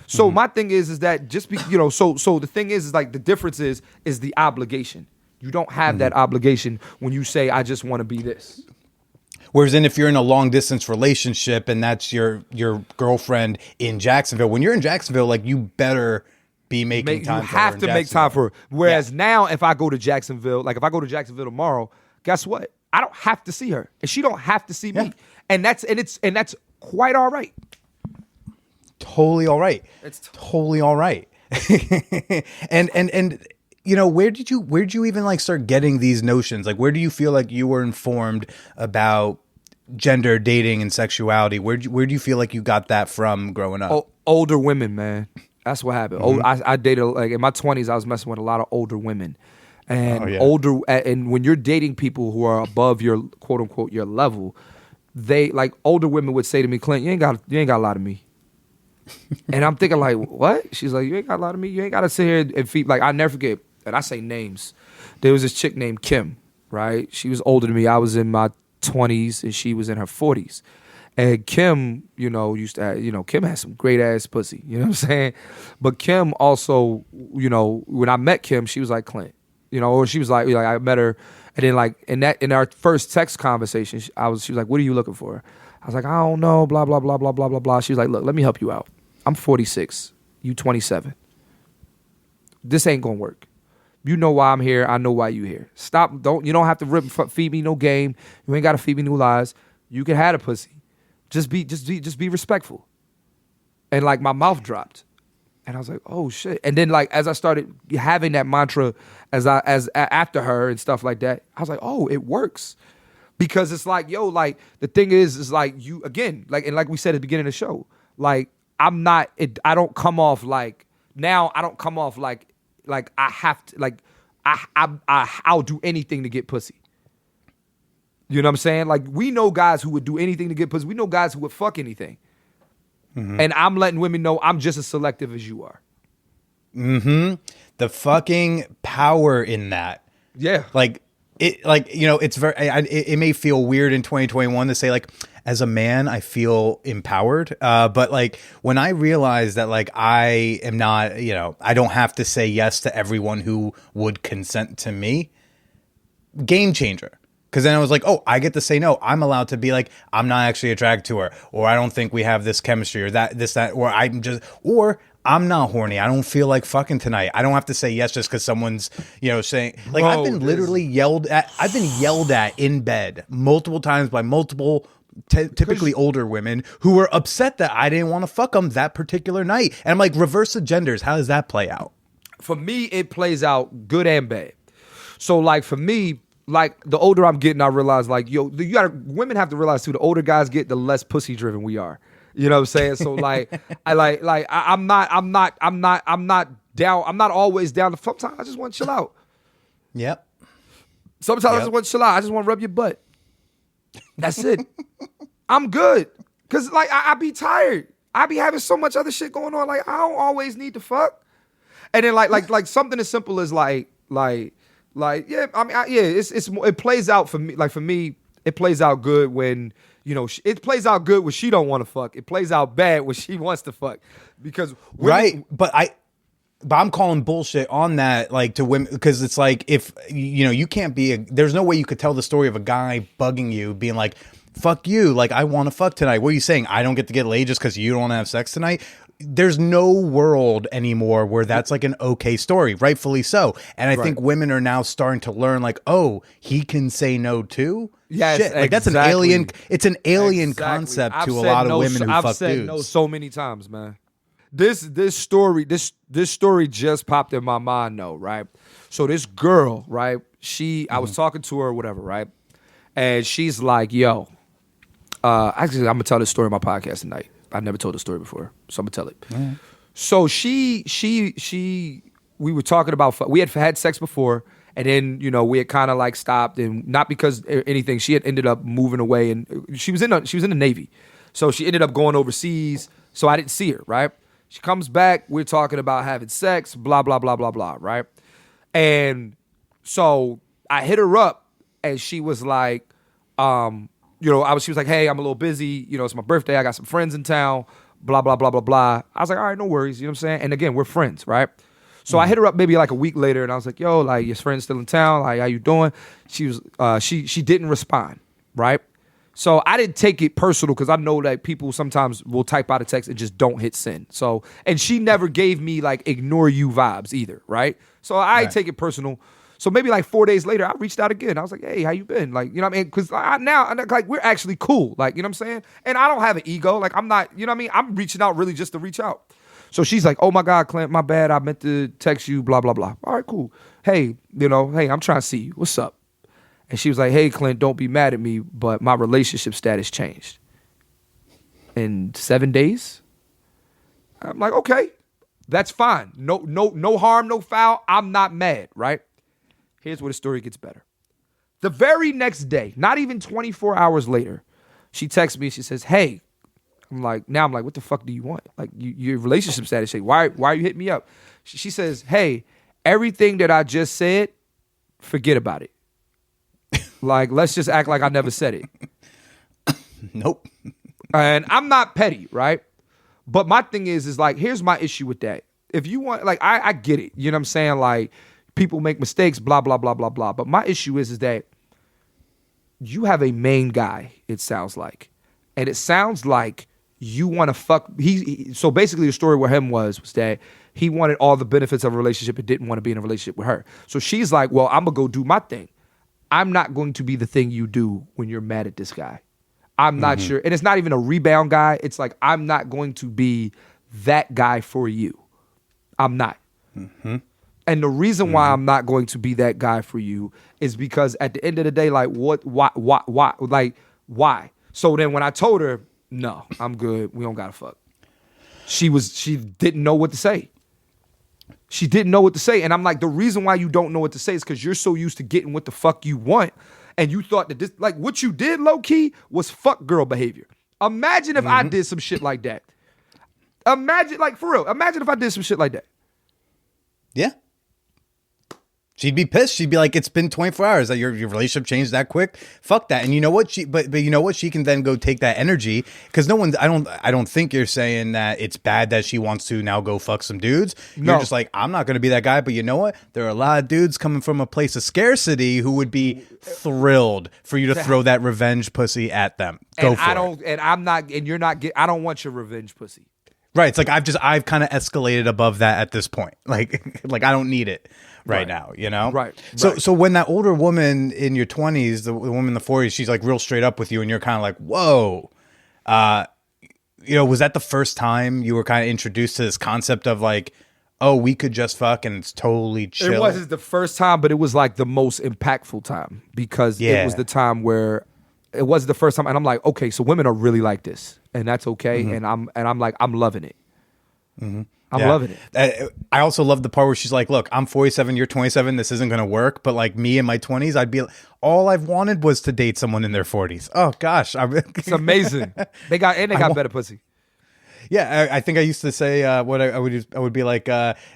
So my thing is that just be, you know, so the thing is like the difference is the obligation. You don't have that obligation when you say, I just want to be this. Whereas then if you're in a long distance relationship and that's your girlfriend in Jacksonville, when you're in Jacksonville, like you better be making time for her. You have to make time for her. Whereas now if I go to Jacksonville, like if I go to Jacksonville tomorrow, guess what? I don't have to see her. And she don't have to see me. And that's quite all right. Totally all right. It's totally all right. and you know, where did you even like start getting these notions? Like, where do you feel like you were informed about gender, dating, and sexuality? Where do you feel like you got that from growing up? Older women, man. That's what happened. I dated, like in my 20s, I was messing with a lot of older women. And and when you're dating people who are above your quote unquote your level, they like older women would say to me, Clint, you ain't got a lot of me. And I'm thinking like, what? She's like, you ain't got a lot of me. You ain't got to sit here and feed. Like, I never forget, and I say names. There was this chick named Kim, right? She was older than me. I was in my 20s and she was in her 40s. And Kim, you know, Kim had some great ass pussy. You know what I'm saying? But Kim also, you know, when I met Kim, she was like Clint, you know, or she was like I met her, and then like in our first text conversation, she was like, what are you looking for? I was like, I don't know, blah blah blah blah blah blah blah. She was like, look, let me help you out. I'm 46. You 27. This ain't gonna work. You know why I'm here. I know why you here. Stop. You don't have to feed me no game. You ain't gotta feed me new lies. You can have a pussy. Just be respectful. And like my mouth dropped, and I was like, oh shit. And then like as I started having that mantra as after her and stuff like that, I was like, oh, it works. Because it's like, yo, like the thing is like you again, like and like we said at the beginning of the show, like I don't come off like I have to like I'll do anything to get pussy. You know what I'm saying? Like we know guys who would do anything to get pussy. We know guys who would fuck anything. Mm-hmm. And I'm letting women know I'm just as selective as you are. Mm-hmm. The fucking power in that. Yeah. Like it, like, you know, it's very, it may feel weird in 2021 to say like, as a man, I feel empowered. But like when I realized that like I am not, you know, I don't have to say yes to everyone who would consent to me. Game changer. Because then I was like, oh, I get to say no. I'm allowed to be like, I'm not actually attracted to her, or I don't think we have this chemistry, or that, or I'm not horny. I don't feel like fucking tonight. I don't have to say yes just because someone's, you know, saying like I've been literally yelled at. I've been yelled at in bed multiple times by multiple typically older women who were upset that I didn't want to fuck them that particular night. And I'm like, reverse the genders. How does that play out? For me, it plays out good and bad. So like for me, like the older I'm getting, I realize like, yo, women have to realize too, the older guys get, the less pussy driven we are. You know what I'm saying? So like, I'm not down. I'm not always down. Sometimes I just want to chill out. Yep. Sometimes I just want to chill out. I just want to rub your butt. That's it. I'm good. Cause like I be tired. I be having so much other shit going on. Like I don't always need to fuck. And then like something as simple as like yeah. I mean it plays out for me. Like for me, it plays out good when it plays out good when she don't want to fuck. It plays out bad when she wants to fuck because But I'm calling bullshit on that, like to women, because it's like if you can't be. There's no way you could tell the story of a guy bugging you, being like, "Fuck you," like I want to fuck tonight. What are you saying? I don't get to get laid just because you don't want to have sex tonight? There's no world anymore where that's like an okay story, rightfully so. And I think women are now starting to learn, like, oh, he can say no too. Yes, shit. Like that's an alien. It's an alien concept to a lot of women who fuck dudes. I've said no so many times, man. This story just popped in my mind though, right? So this girl, right? I was talking to her or whatever, right? And she's like, yo, actually, I'm gonna tell this story on my podcast tonight. I've never told this story before, so I'm gonna tell it. Mm-hmm. So we were talking about, we had sex before, and then we had kind of like stopped, and not because anything. She had ended up moving away, and she was in the Navy, so she ended up going overseas. So I didn't see her, right? She comes back. We're talking about having sex, blah blah blah blah blah, right? And so I hit her up, and she was like, she was like, hey, I'm a little busy. It's my birthday. I got some friends in town. Blah, blah, blah, blah, blah. I was like, all right, no worries. You know what I'm saying? And again, we're friends, right? So I hit her up maybe like a week later, and I was like, yo, like, your friend's still in town. Like, how you doing? She was, she didn't respond, right? So I didn't take it personal because I know that people sometimes will type out a text and just don't hit send. So, and she never gave me like ignore you vibes either, right? So I didn't take it personal. So maybe like 4 days later, I reached out again. I was like, hey, how you been? Like, you know what I mean? Because now, like, we're actually cool. Like, you know what I'm saying? And I don't have an ego. Like, I'm not, you know what I mean? I'm reaching out really just to reach out. So she's like, oh my God, Clint, my bad. I meant to text you, blah, blah, blah. All right, cool. Hey, hey, I'm trying to see you. What's up? And she was like, hey, Clint, don't be mad at me, but my relationship status changed. In 7 days? I'm like, okay, that's fine. No harm, no foul. I'm not mad, right? Here's where the story gets better. The very next day, not even 24 hours later, she texts me. She says, hey, I'm like, what the fuck do you want? Like, your relationship status. Why are you hitting me up? She says, hey, everything that I just said, forget about it. Like, let's just act like I never said it. Nope. And I'm not petty, right? But my thing is like, here's my issue with that. If you want, like, I get it. You know what I'm saying? Like, people make mistakes, blah, blah, blah, blah, blah. But my issue is that you have a main guy, it sounds like. And it sounds like you want to fuck. So basically the story with him was that he wanted all the benefits of a relationship and didn't want to be in a relationship with her. So she's like, well, I'm going to go do my thing. I'm not going to be the thing you do when you're mad at this guy. I'm not sure. And it's not even a rebound guy. It's like, I'm not going to be that guy for you. I'm not. Mm-hmm. And the reason why I'm not going to be that guy for you is because at the end of the day, like, why? So then when I told her, no, I'm good. We don't gotta fuck. She didn't know what to say. She didn't know what to say. And I'm like, the reason why you don't know what to say is because you're so used to getting what the fuck you want. And you thought that this, like, what you did low key was fuck girl behavior. Imagine if I did some shit like that. Imagine, like, for real, imagine if I did some shit like that. Yeah. She'd be pissed. She'd be like, it's been 24 hours that your relationship changed that quick. Fuck that. And you know what? But you know what? She can then go take that energy, because I don't think you're saying that it's bad that she wants to now go fuck some dudes. No. You're just like, I'm not going to be that guy. But you know what? There are a lot of dudes coming from a place of scarcity who would be thrilled for you to throw that revenge pussy at them. Go for it. I don't want your revenge pussy. Right. It's like, I've kind of escalated above that at this point. Like I don't need it right now, you know? Right. So when that older woman in your 20s, the woman in the 40s, she's like real straight up with you, and you're kind of like, whoa. Was that the first time you were kind of introduced to this concept of like, oh, we could just fuck and it's totally chill? It wasn't the first time, but it was like the most impactful time, because it was the time where it wasn't the first time. And I'm like, okay, so women are really like this, and that's okay. And I'm like, I'm loving it. I'm loving it. I also love the part where she's like, look, I'm 47, you're 27. This isn't going to work. But like me in my 20s, I'd be all I've wanted was to date someone in their 40s. Oh, gosh. It's amazing. They got better pussy. Yeah, I think I used to say I would be like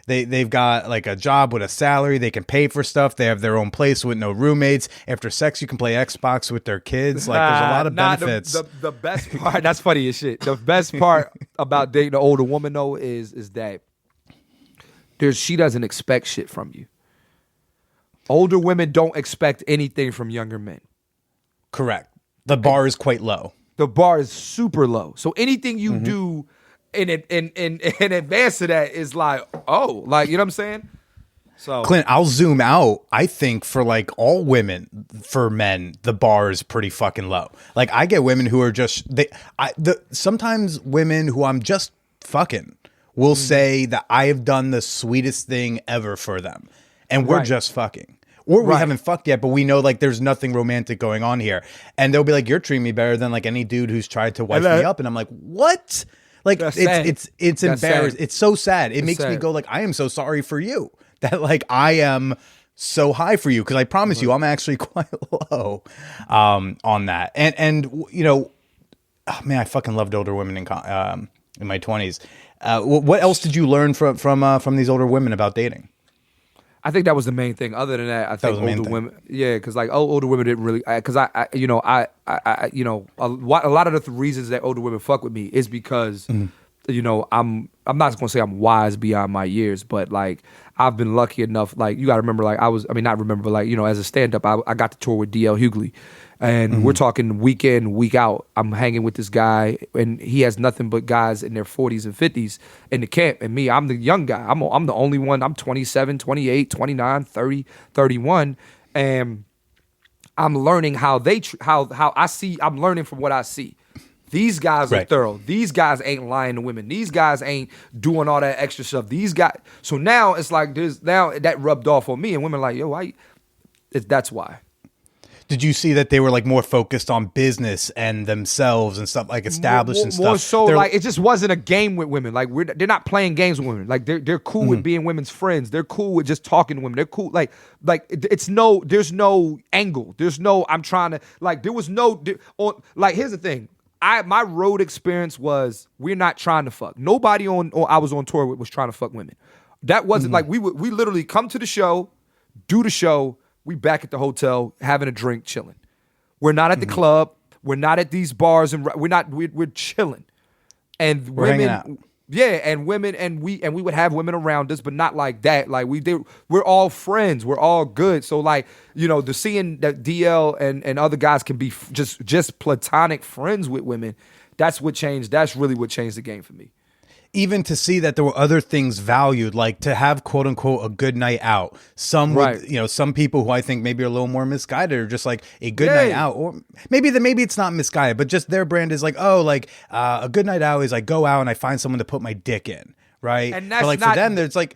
they've got like a job with a salary, they can pay for stuff, they have their own place with no roommates. After sex, you can play Xbox with their kids. Like there's a lot of benefits. The best part, that's funny as shit. The best part about dating an older woman though is that she doesn't expect shit from you. Older women don't expect anything from younger men. Correct. The bar is quite low. The bar is super low. So anything you do in advance of that is like, oh, like, you know what I'm saying? So Clint, I'll zoom out. I think for like all women, for men, the bar is pretty fucking low. Like I get women who are just sometimes women who I'm just fucking will say that I have done the sweetest thing ever for them, and we're just fucking. Or we haven't fucked yet, but we know like there's nothing romantic going on here. And they'll be like, you're treating me better than like any dude who's tried to wife me up. And I'm like, what? Like it's embarrassing. It's so sad. It makes me go like, I am so sorry for you that like I am so high for you. Cause I promise you, I'm actually quite low on that. And you know, oh, man, I fucking loved older women in my 20s. What else did you learn from these older women about dating? I think that was the main thing. Other than that, I think older women, because like older women didn't really, because a lot of the reasons that older women fuck with me is because, you know, I'm not gonna say I'm wise beyond my years, but like I've been lucky enough. Like you got to remember, like not remember, but like you know, as a stand up, I got to tour with DL Hughley. And we're talking week in, week out. I'm hanging with this guy, and he has nothing but guys in their 40s and 50s in the camp. And me, I'm the young guy. I'm the only one. I'm 27, 28, 29, 30, 31. And I'm learning how I see. I'm learning from what I see. These guys are thorough. These guys ain't lying to women. These guys ain't doing all that extra stuff. These guys. So now it's like now that rubbed off on me, and women are like, yo, that's why. Did you see that they were like more focused on business and themselves and stuff, like established and stuff? More so, like it just wasn't a game with women. Like they're not playing games with women. Like they're cool with being women's friends. They're cool with just talking to women. They're cool. Like there's no angle. There's no I'm trying to like. There was no like. Here's the thing. My road experience was we're not trying to fuck. Nobody I was on tour with was trying to fuck women. That wasn't like we literally come to the show, do the show. We back at the hotel having a drink, chilling. We're not at the club. We're not at these bars, and we're chilling. And we're hanging out. Yeah, and women, and we would have women around us, but not like that. Like we're all friends. We're all good. So like you know, the seeing that DL and other guys can be just platonic friends with women. That's what changed. That's really what changed the game for me. Even to see that there were other things valued, like to have quote unquote a good night out. Some would, you know, some people who I think maybe are a little more misguided are just like a good night out, or maybe it's not misguided, but just their brand is like, oh, like a good night out is I go out and I find someone to put my dick in, right? And that's but like for them, there's like.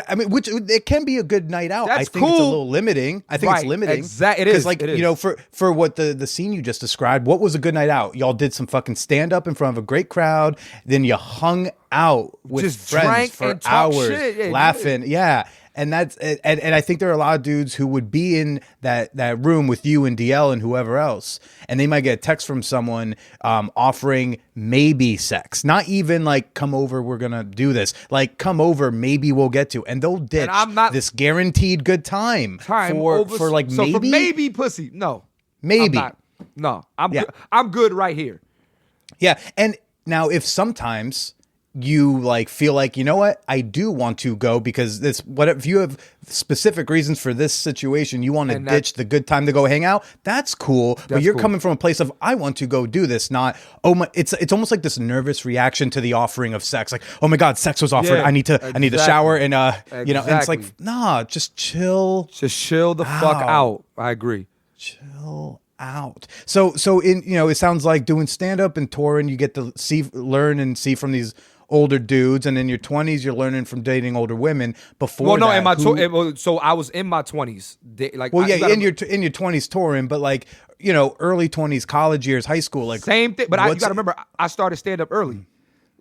I mean, which it can be a good night out. That's I think it's a little limiting. I think it's limiting. Exactly, it is. Like, you know, for what the scene you just described, what was a good night out? Y'all did some fucking stand up in front of a great crowd. Then you hung out with just friends for hours, shit. laughing. Yeah. And that's and I think there are a lot of dudes who would be in that room with you and DL and whoever else, and they might get a text from someone offering maybe sex, not even like come over, we're gonna do this, like come over, maybe we'll get to, and they'll ditch this guaranteed good time for like for maybe pussy. No, maybe I'm good right here. Yeah, and now if sometimes you like feel like, you know what, I do want to go because if you have specific reasons for this situation, you want to ditch the good time to go hang out, that's cool. But you're coming from a place of I want to go do this, not it's almost like this nervous reaction to the offering of sex, like, oh my god, sex was offered, I need to shower and you know, and it's like, nah, just chill the fuck out. I agree. Chill out. So in, you know, it sounds like doing stand up and touring, you get to learn and see from these older dudes, and in your 20s you're learning from dating older women. Before so I was in my 20s in your 20s touring, but like, you know, early 20s, college years, high school, like same thing. But you gotta remember, I started stand up early.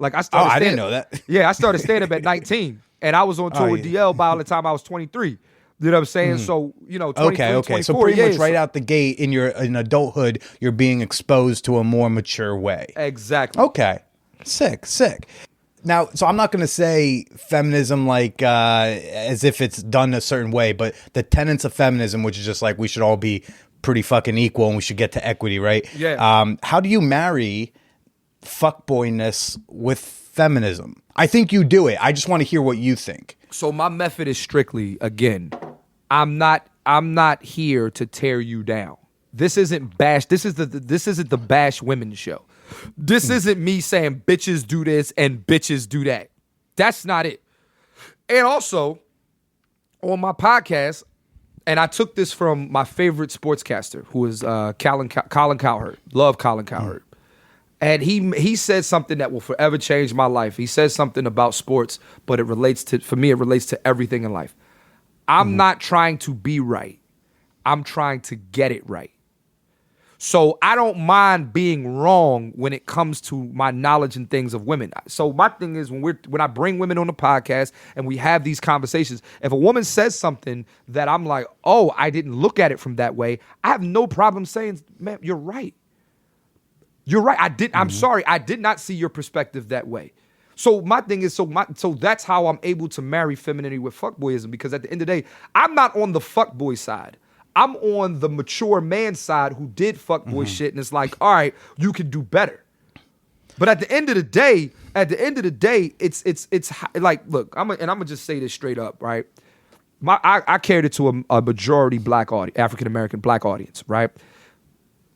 Like I started. I didn't know that. Yeah, I started stand up at 19, and I was on tour with DL by the time I was 23. You know what I'm saying? So 23, Okay. So 24 pretty much years. right out the gate in adulthood, you're being exposed to a more mature way. Exactly. Okay. Sick. Now, so I'm not going to say feminism like as if it's done a certain way, but the tenets of feminism, which is just like we should all be pretty fucking equal and we should get to equity, right? Yeah. How do you marry fuckboyness with feminism? I think you do it. I just want to hear what you think. So my method is strictly, again, I'm not here to tear you down. This isn't bash. This isn't the bash women show. This isn't me saying bitches do this and bitches do that. That's not it. And also, on my podcast, and I took this from my favorite sportscaster, who is Colin Cowherd. Love Colin Cowherd. And he said something that will forever change my life. He says something about sports, but it relates to everything in life. I'm not trying to be right. I'm trying to get it right. So I don't mind being wrong when it comes to my knowledge and things of women. So my thing is when I bring women on the podcast and we have these conversations, if a woman says something that I'm like, oh, I didn't look at it from that way, I have no problem saying, man, you're right. You're right. I'm sorry. I did not see your perspective that way. So my thing is, so that's how I'm able to marry femininity with fuckboyism, because at the end of the day, I'm not on the fuckboy side. I'm on the mature man side who did fuckboy shit, and it's like, all right, you can do better. But at the end of the day, it's like, look, I'm gonna just say this straight up, right? I catered it to a majority black audience, African American black audience, right?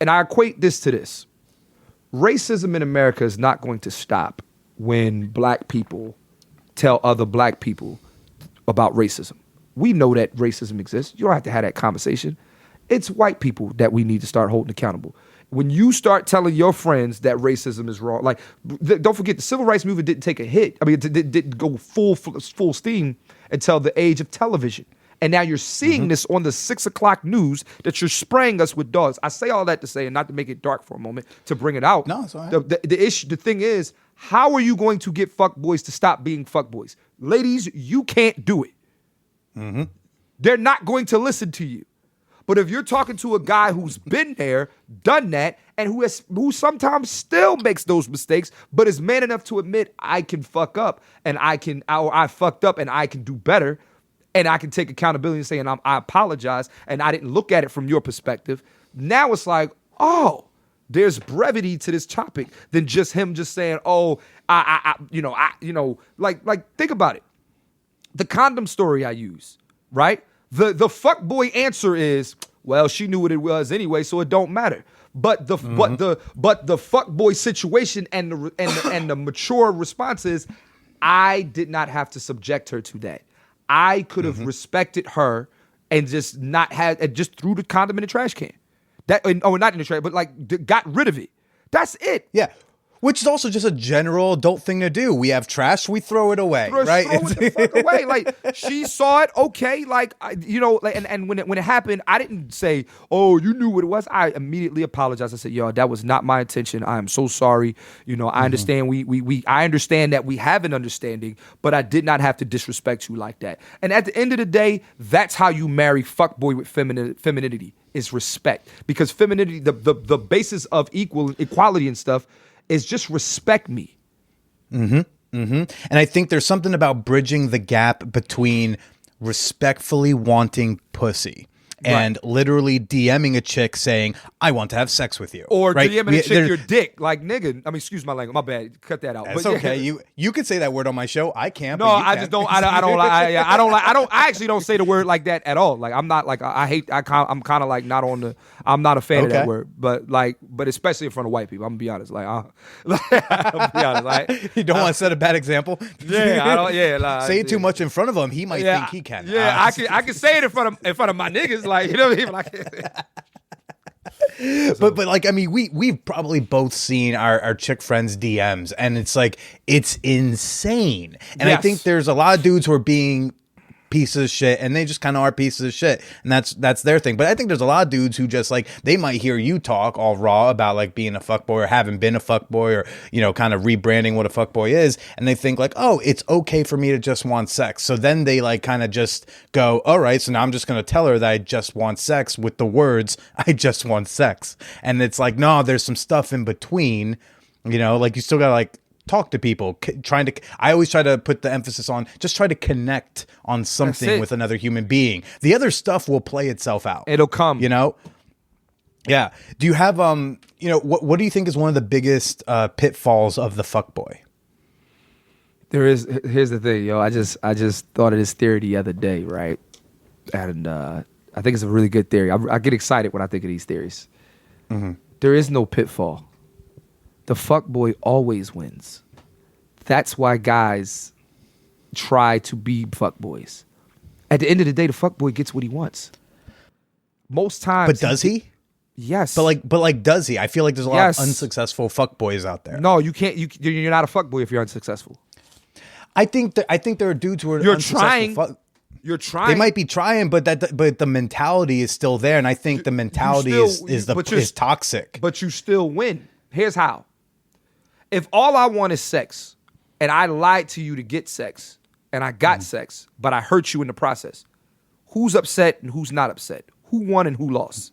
And I equate this to this. Racism in America is not going to stop when black people tell other black people about racism. We know that racism exists. You don't have to have that conversation. It's white people that we need to start holding accountable. When you start telling your friends that racism is wrong, like, don't forget, the civil rights movement didn't take a hit. I mean, it didn't go full steam until the age of television. And now you're seeing this on the 6 o'clock news that you're spraying us with dogs. I say all that to say, and not to make it dark for a moment, to bring it out. No, it's all right. The thing is, how are you going to get fuckboys to stop being fuckboys? Ladies, you can't do it. They're not going to listen to you. But if you're talking to a guy who's been there, done that, and who sometimes still makes those mistakes, but is man enough to admit, I can fuck up, and I fucked up, and I can do better, and I can take accountability and say, I apologize, and I didn't look at it from your perspective. Now it's like, oh, there's brevity to this topic than just him just saying, oh, like think about it. The condom story I use, right? The fuckboy answer is, well, she knew what it was anyway, so it don't matter. But the fuckboy situation and the mature response is, I did not have to subject her to that. I could have respected her and just just threw the condom in the trash can. Not in the trash, but like got rid of it. That's it. Yeah. Which is also just a general adult thing to do. We have trash, we throw it away, right? Throw it the fuck away. Like, she saw it, okay. Like, and when it happened, I didn't say, oh, you knew what it was. I immediately apologized. I said, yo, that was not my intention. I am so sorry. I understand I understand that we have an understanding, but I did not have to disrespect you like that. And at the end of the day, that's how you marry fuckboy with femininity, is respect. Because femininity, the basis of equality and stuff, is just respect me. And I think there's something about bridging the gap between respectfully wanting pussy and literally DMing a chick saying, I want to have sex with you. Or DMing a chick your dick. Like, nigga, I mean, excuse my language. My bad. Cut that out. It's okay. You could say that word on my show. I can't. No, but you I can. just don't. I actually don't say the word like that at all. Like, I'm not like, I'm kind of like not on the, I'm not a fan of that word. But especially in front of white people. I'm going to be honest. Like, I'm be honest. Like, you don't want to set a bad example? Yeah, I don't, yeah. Like, say it too much in front of him. He might think he can. Yeah, I can say it in front of my niggas. Like, you know what I mean? Like, but like, I mean, we've probably both seen our chick friends' DMs, and it's like, it's insane. And I think there's a lot of dudes who are being pieces of shit, and they just kind of are pieces of shit, and that's their thing. But I think there's a lot of dudes who just like, they might hear you talk all raw about like being a fuckboy or having been a fuckboy, or, you know, kind of rebranding what a fuckboy is, and they think like, oh, it's okay for me to just want sex. So then they like kind of just go, all right, so now I'm just going to tell her that I just want sex with the words, I just want sex. And it's like, no, there's some stuff in between, you know, like you still got to like talk to people, I always try to put the emphasis on just try to connect on something with another human being. The other stuff will play itself out. It'll come, you know? Yeah. Do you have, you know, what do you think is one of the biggest pitfalls of the fuckboy? Here's the thing, yo. I just thought of this theory the other day, right? And I think it's a really good theory. I get excited when I think of these theories. Mm-hmm. There is no pitfall. The fuckboy always wins. That's why guys try to be fuckboys. At the end of the day, the fuckboy gets what he wants. Most times. But does he? Yes. But like, does he? I feel like there's a lot of unsuccessful fuckboys out there. No, you can't. You're not a fuckboy if you're unsuccessful. I think there are dudes who are unsuccessful. You're trying. They might be trying, but the mentality is still there, and I think the mentality is toxic. But you still win. Here's how. If all I want is sex, and I lied to you to get sex, and I got sex, but I hurt you in the process, who's upset and who's not upset? Who won and who lost?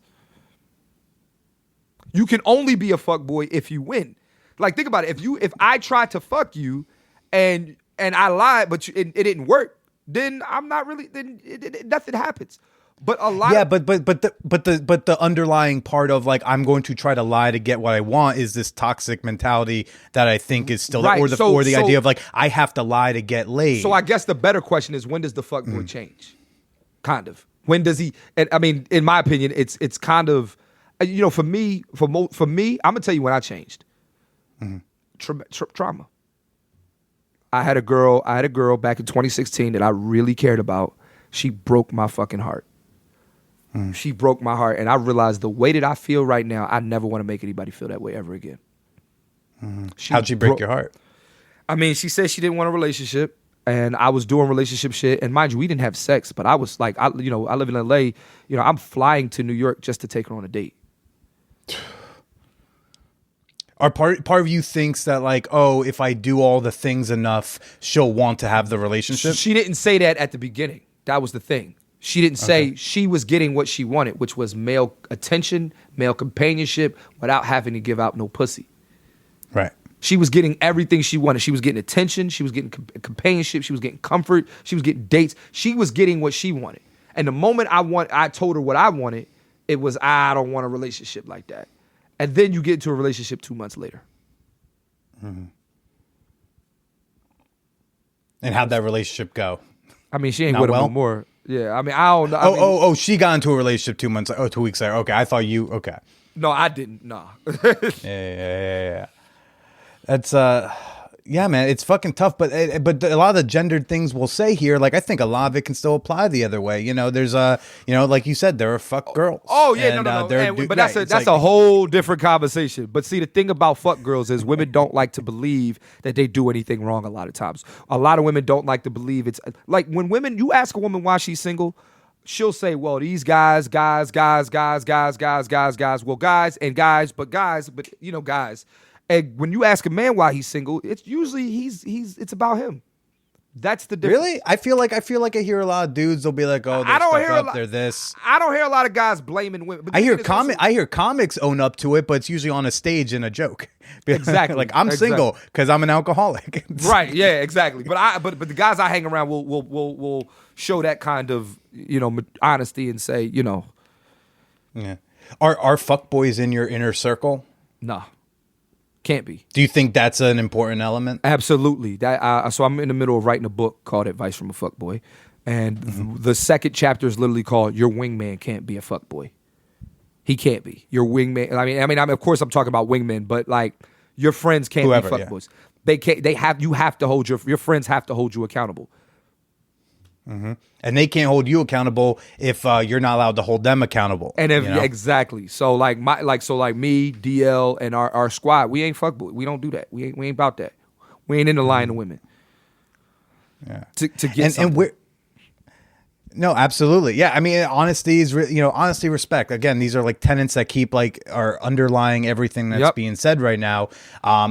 You can only be a fuckboy if you win. Like, think about it. If I tried to fuck you, and I lied, but it didn't work, then I'm not really. Then nothing happens. But a lot. Yeah, but the underlying part of like, I'm going to try to lie to get what I want is this toxic mentality that I think is still right. there, or the idea of like, I have to lie to get laid. So I guess the better question is, when does the fuckboy change? Kind of. When does he? And I mean, in my opinion, it's kind of, you know, for me, I'm gonna tell you when I changed. Trauma. I had a girl back in 2016 that I really cared about. She broke my fucking heart. She broke my heart, and I realized the way that I feel right now, I never want to make anybody feel that way ever again. How'd she break your heart? I mean, she said she didn't want a relationship, and I was doing relationship shit. And mind you, we didn't have sex, but I was like, I live in LA. You know, I'm flying to New York just to take her on a date. Our part of you thinks that like, oh, if I do all the things enough, she'll want to have the relationship. She didn't say that at the beginning. That was the thing. She didn't say she was getting what she wanted, which was male attention, male companionship, without having to give out no pussy. Right. She was getting everything she wanted. She was getting attention. She was getting companionship. She was getting comfort. She was getting dates. She was getting what she wanted. And the moment I told her what I wanted, it was, I don't want a relationship like that. And then you get into a relationship 2 months later. And how'd that relationship go? I mean, she ain't with him no more. Yeah, I mean, I don't know. Oh, she got into a relationship 2 months. 2 weeks later. Okay, I thought you. Okay. No, I didn't. No. Yeah. That's yeah, man. It's fucking tough, but a lot of the gendered things we'll say here, like I think a lot of it can still apply the other way. You know, there's you know, like you said, there are fuck girls. Oh yeah, no. But that's a whole different conversation. But see, the thing about fuck girls is women don't like to believe that they do anything wrong. A lot of times, a lot of women don't like to believe it's like when you ask a woman why she's single, she'll say, well, these guys. Well, guys, but you know, guys. And when you ask a man why he's single, it's usually it's about him. That's the difference. Really? I feel like I hear a lot of dudes. They'll be like, "Oh, they're stuck up. They're this." I don't hear a lot of guys blaming women. But I hear comics own up to it, but it's usually on a stage in a joke. Exactly. Like I'm single because I'm an alcoholic. Right? Yeah. Exactly. But the guys I hang around will show that kind of, you know, honesty and say, you know. Yeah. Are fuckboys in your inner circle? Nah. Can't be. Do you think that's an important element? Absolutely. So I'm in the middle of writing a book called Advice from a Fuckboy. And the second chapter is literally called Your Wingman Can't Be a Fuckboy. He can't be. Your wingman. I mean, of course I'm talking about wingmen, but like your friends can't be fuckboys. Yeah. You have to hold your friends have to hold you accountable. And they can't hold you accountable if you're not allowed to hold them accountable. And exactly. So like me, DL, and our squad, we ain't fuckboy. We don't do that. We ain't about that. We ain't in the line of women. Yeah. To get something. No, absolutely. Yeah. I mean, honesty is, honesty, respect. Again, these are like tenets that keep are underlying everything that's being said right now.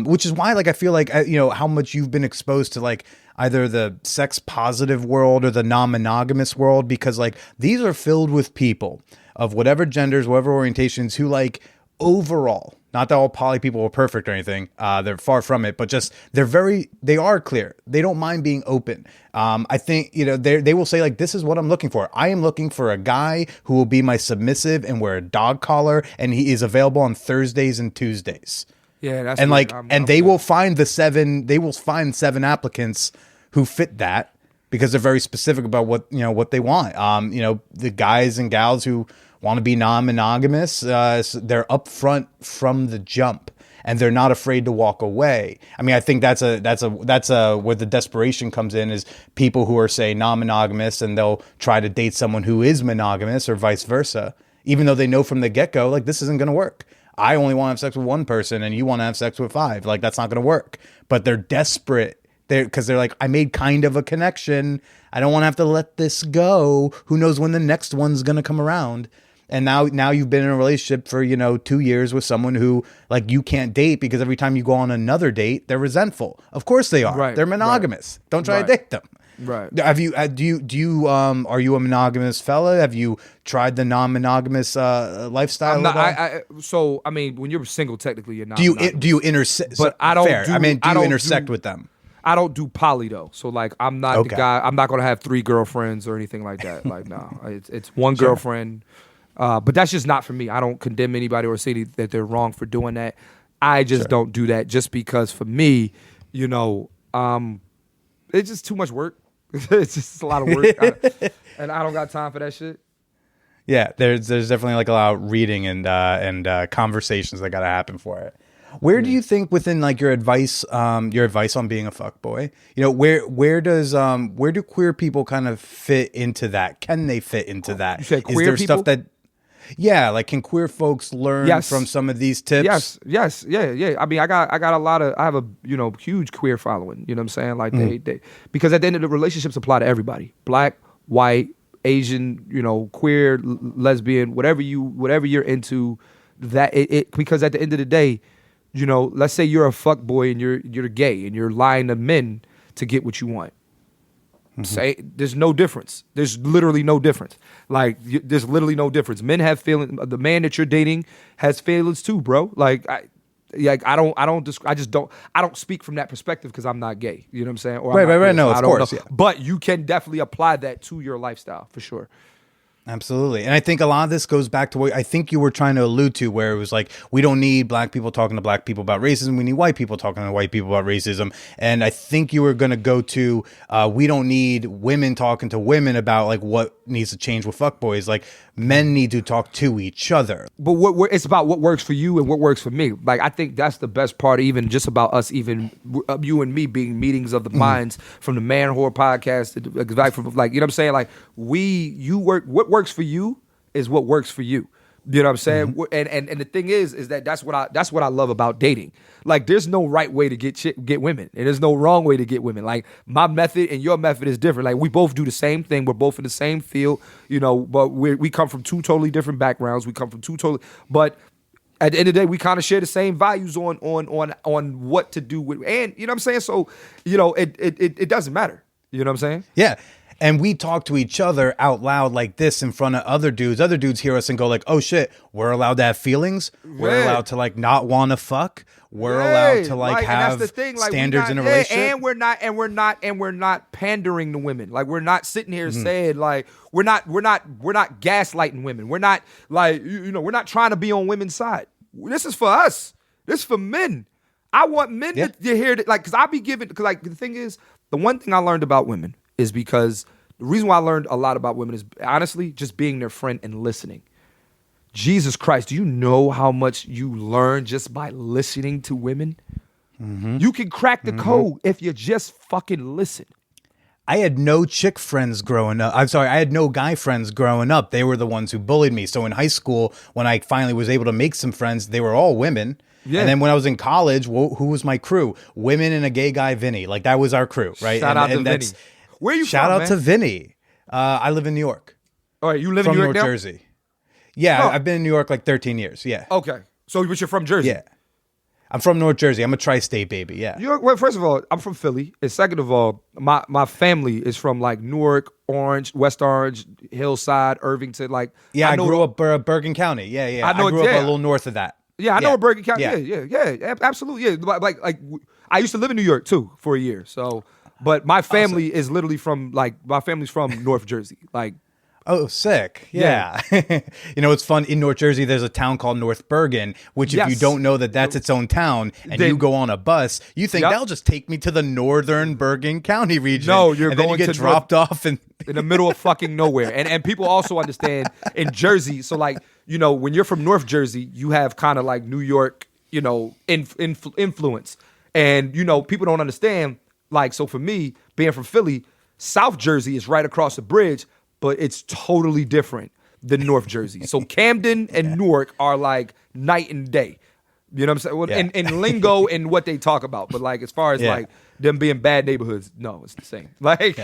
Which is why, I feel like, how much you've been exposed to either the sex positive world or the non-monogamous world, because these are filled with people of whatever genders, whatever orientations who overall, not that all poly people are perfect or anything. They're far from it, but just they are clear. They don't mind being open. I think, they will say this is what I'm looking for. I am looking for a guy who will be my submissive and wear a dog collar, and he is available on Thursdays and Tuesdays. Yeah, that's and they will find seven applicants who fit that, because they're very specific about what they want. The guys and gals who want to be non-monogamous, they're upfront from the jump, and they're not afraid to walk away. I mean, I think that's where the desperation comes in, is people who are, say, non-monogamous, and they'll try to date someone who is monogamous, or vice versa, even though they know from the get-go, this isn't going to work. I only want to have sex with one person, and you want to have sex with 5. That's not going to work. But they're desperate. Because they're I made kind of a connection. I don't want to have to let this go. Who knows when the next one's going to come around? And now you've been in a relationship for, 2 years with someone who you can't date, because every time you go on another date, they're resentful. Of course they are. Right, they're monogamous. right, Don't try right, to date them. Right. Have you, are you a monogamous fella? Have you tried the non-monogamous lifestyle? I'm not, so, I mean, when you're single, technically you're not. Do you intersect? But I don't fair. do, I mean, do I you don't intersect do, with them? I don't do poly though. So I'm not the guy. I'm not gonna have 3 girlfriends or anything like that. No, it's one girlfriend. But that's just not for me. I don't condemn anybody or say that they're wrong for doing that. I just don't do that, just because for me, it's just too much work. It's just a lot of work, and I don't got time for that shit. Yeah, there's definitely a lot of reading and conversations that got to happen for it. Where do you think within your advice on being a fuckboy, where do queer people kind of fit into that? Can they fit into that? You said queer Is there people? stuff that, can queer folks learn from some of these tips? Yes, yeah. I mean, I have a huge queer following. You know what I'm saying? They because at the end of the relationships apply to everybody: black, white, Asian, queer, lesbian, whatever you're into. That because at the end of the day, let's say you're a fuck boy and you're gay and you're lying to men to get what you want. Mm-hmm. Say there's no difference. There's literally no difference. There's literally no difference. Men have feelings. The man that you're dating has feelings too, bro. I don't speak from that perspective because I'm not gay. You know what I'm saying? Or right. No, of course. Yeah. But you can definitely apply that to your lifestyle for sure. Absolutely. And I think a lot of this goes back to what I think you were trying to allude to, where it was we don't need black people talking to black people about racism. We need white people talking to white people about racism. And I think you were going to go to, we don't need women talking to women about what needs to change with fuckboys. Men need to talk to each other. But it's about what works for you and what works for me. I think that's the best part, even just about us, even you and me being meetings of the minds from the Man Whore podcast. You know what I'm saying? What works for you is what works for you. You know what I'm saying? Mm-hmm. And the thing is that that's what I love about dating. There's no right way to get women, and there's no wrong way to get women. My method and your method is different. We both do the same thing. We're both in the same field, but we come from 2 totally different backgrounds. We come from 2 totally, but at the end of the day, we kind of share the same values on what to do with, and you know what I'm saying. So it doesn't matter. You know what I'm saying? Yeah. And we talk to each other out loud like this in front of other dudes. Other dudes hear us and go oh shit, we're allowed to have feelings. We're allowed to not want to fuck. We're allowed to have standards in a relationship. And we're not pandering to women. We're not sitting here saying we're not gaslighting women. We're not we're not trying to be on women's side. This is for us. This is for men. I want men to hear that, because I be giving, because the thing is, the one thing I learned about women is because the reason why I learned a lot about women is honestly just being their friend and listening. Jesus Christ, do you know how much you learn just by listening to women? Mm-hmm. You can crack the code if you just fucking listen. I had no chick friends growing up. I'm sorry, I had no guy friends growing up. They were the ones who bullied me. So in high school, when I finally was able to make some friends, they were all women. Yeah. And then when I was in college, who was my crew? Women and a gay guy, Vinny. That was our crew, right? Shout out to Vinny. Where you Shout from, out man? to Vinny. I live in New York. All right, you live From in New York North now? Jersey. Yeah, Oh. I've been in New York like 13 years. Yeah. Okay, so but you're from Jersey. Yeah. I'm from North Jersey. I'm a tri-state baby. Yeah. Well, first of all, I'm from Philly, and second of all, my family is from like Newark, Orange, West Orange, Hillside, Irvington. Like, Yeah, I know grew up Bergen County. Yeah, yeah. I know grew it- up yeah. a little north of that. Yeah, I know where Bergen County. Yeah. Yeah, absolutely. Yeah, I used to live in New York too for a year. So, but my family is literally from my family's from North Jersey. Like, Oh, sick. Yeah. You know, it's fun. In North Jersey, there's a town called North Bergen, which if you Yes. don't know that that's its own town and Then- you go on a bus, you think Yep. that'll just take me to the northern Bergen County region. No, you're and then you going get to dropped off and in the middle of fucking nowhere. And people also understand in Jersey. So like, you know, when you're from North Jersey, you have kind of like New York, you know, influence. And, you know, people don't understand. Like, so for me, being from Philly, South Jersey is right across the bridge, but it's totally different than North Jersey. So Camden and Newark are like night and day. You know what I'm saying? Well, Yeah. in lingo and what they talk about. But like as far as Yeah. like them being bad neighborhoods, no, it's the same. Like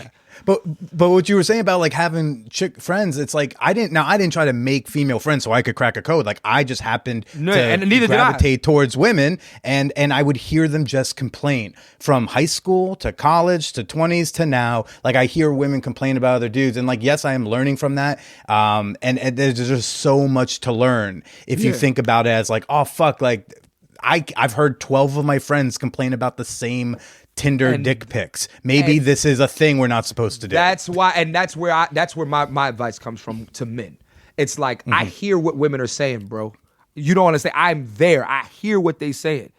But what you were saying about like having chick friends, it's like I didn't try to make female friends so I could crack a code. Like I just happened No, to and neither did I. gravitate towards women, and I would hear them just complain from high school to college to 20s to now. Like I hear women complain about other dudes, and like yes, I am learning from that. And there's just so much to learn if you Yeah. think about it as like, oh fuck, like I've heard 12 of my friends complain about the same Tinder dick pics. Maybe and this is a thing we're not supposed to do. that's why, and that's where my advice comes from to men. It's like I hear what women are saying, bro. You don't understand. I'm there. I hear what they saying.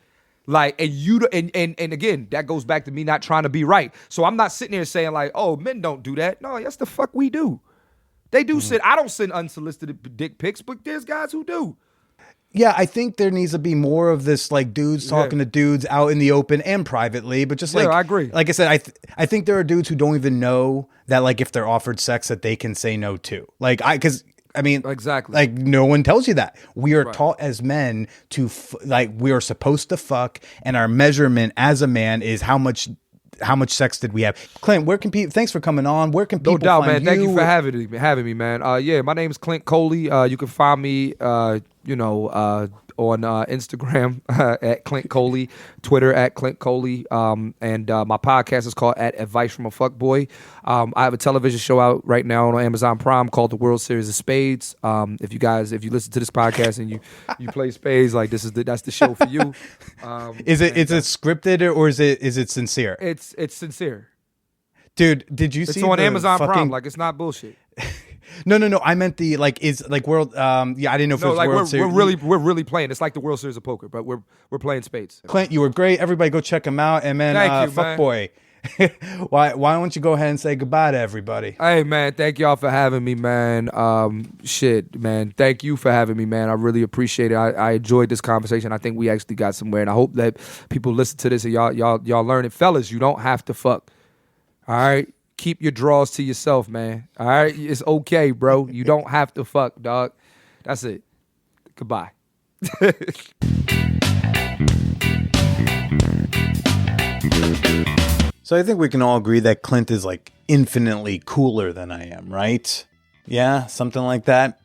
Like, and you and again, that goes back to me not trying to be right. So I'm not sitting there saying like, oh, men don't do that. No, yes, the fuck we do. They do send. I don't send unsolicited dick pics, but there's guys who do. Yeah, I think there needs to be more of this, like dudes talking to dudes out in the open and privately, but just like I agree. Like I said, I think there are dudes who don't even know that, like, if they're offered sex, that they can say no to. Like because I mean, Exactly. Like no one tells you that. We are taught as men to like we are supposed to fuck, and our measurement as a man is how much sex did we have. Clint, where can people? Thanks for coming on. Where can people? No doubt, find man. Thank you for having me, man. Yeah, my name is Clint Coley. You can find me, on Instagram at Clint Coley, Twitter at Clint Coley, and my podcast is called At Advice from a Fuckboy. I have a television show out right now on Amazon Prime called The World Series of Spades. If you listen to this podcast and you play spades, like that's the show for you. Is it scripted or is it sincere? It's sincere. Dude, did you see It's on the Amazon fucking... Prime. Like it's not bullshit. No. I meant the like is like world. Yeah, I didn't know if it No, was like World Series. we're really playing. It's like the World Series of Poker, but we're playing spades. Clint, you were great. Everybody, go check him out. And man, Thank you, fuck man. boy, why don't you go ahead and say goodbye to everybody? Hey man, thank y'all for having me, man. Man, thank you for having me, man. I really appreciate it. I enjoyed this conversation. I think we actually got somewhere, and I hope that people listen to this and y'all learn it, fellas. You don't have to fuck. All right. Keep your draws to yourself, man. All right? It's okay, bro. You don't have to fuck, dog. That's it. Goodbye. So I think we can all agree that Clint is like infinitely cooler than I am, right? Yeah, something like that.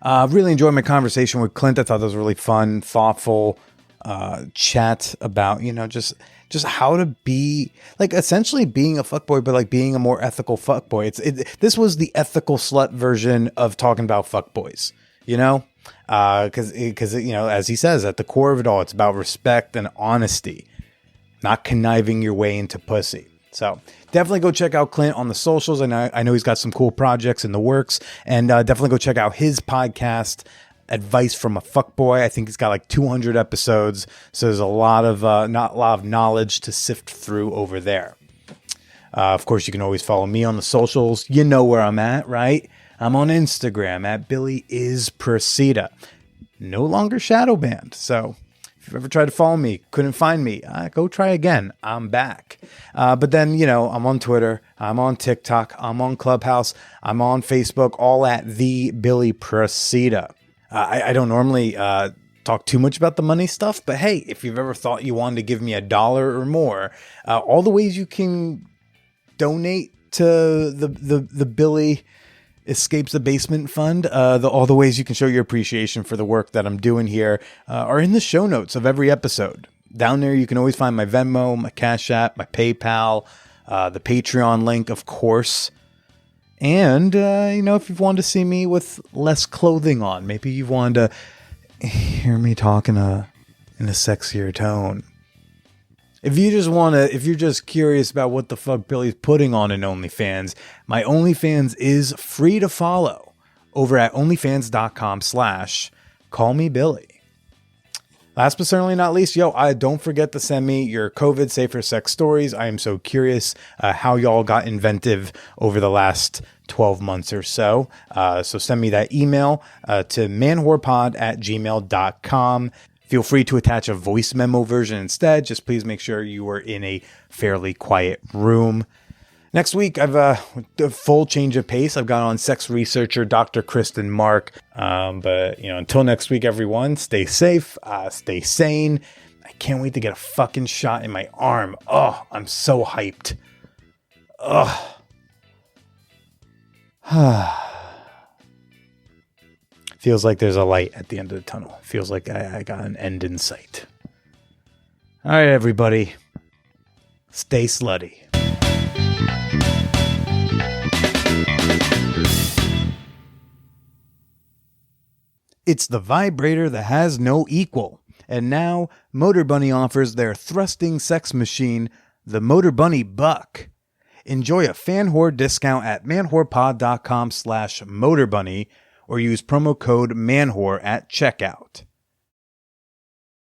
Really enjoyed my conversation with Clint. I thought that was really fun, thoughtful chat about, just how to be like essentially being a fuckboy, but like being a more ethical fuckboy. This was the ethical slut version of talking about fuckboys, because as he says, at the core of it all, it's about respect and honesty, not conniving your way into pussy. So definitely go check out Clint on the socials. And I know he's got some cool projects in the works, and definitely go check out his podcast, Advice from a Fuckboy. I think he's got like 200 episodes, so there's a lot of knowledge to sift through over there. Of course, you can always follow me on the socials. You know where I'm at, right? I'm on Instagram at BillyIsProceda. No longer shadow banned, so if you've ever tried to follow me, couldn't find me, go try again. I'm back. But then, I'm on Twitter, I'm on TikTok, I'm on Clubhouse, I'm on Facebook, all at the Billy Proceda. I don't normally talk too much about the money stuff, but hey, if you've ever thought you wanted to give me $1 or more, all the ways you can donate to the Billy Escapes the Basement Fund, all the ways you can show your appreciation for the work that I'm doing here are in the show notes of every episode. Down there, you can always find my Venmo, my Cash App, my PayPal, the Patreon link, of course. And, if you've wanted to see me with less clothing on, maybe you've wanted to hear me talk in a sexier tone. If you're just curious about what the fuck Billy's putting on in OnlyFans, my OnlyFans is free to follow over at onlyfans.com/callmebilly. Last but certainly not least, don't forget to send me your COVID safer sex stories. I am so curious how y'all got inventive over the last 12 months or so. So send me that email to manwhorepod@gmail.com. Feel free to attach a voice memo version instead. Just please make sure you are in a fairly quiet room. Next week, I've a full change of pace. I've got on sex researcher Dr. Kristen Mark. But until next week, everyone, stay safe, stay sane. I can't wait to get a fucking shot in my arm. Oh, I'm so hyped. Ugh. Feels like there's a light at the end of the tunnel. Feels like I got an end in sight. All right, everybody. Stay slutty. It's the vibrator that has no equal. And now, Motor Bunny offers their thrusting sex machine, the Motor Bunny Buck. Enjoy a fan whore discount at manwhorepod.com/motorbunny or use promo code manwhore at checkout.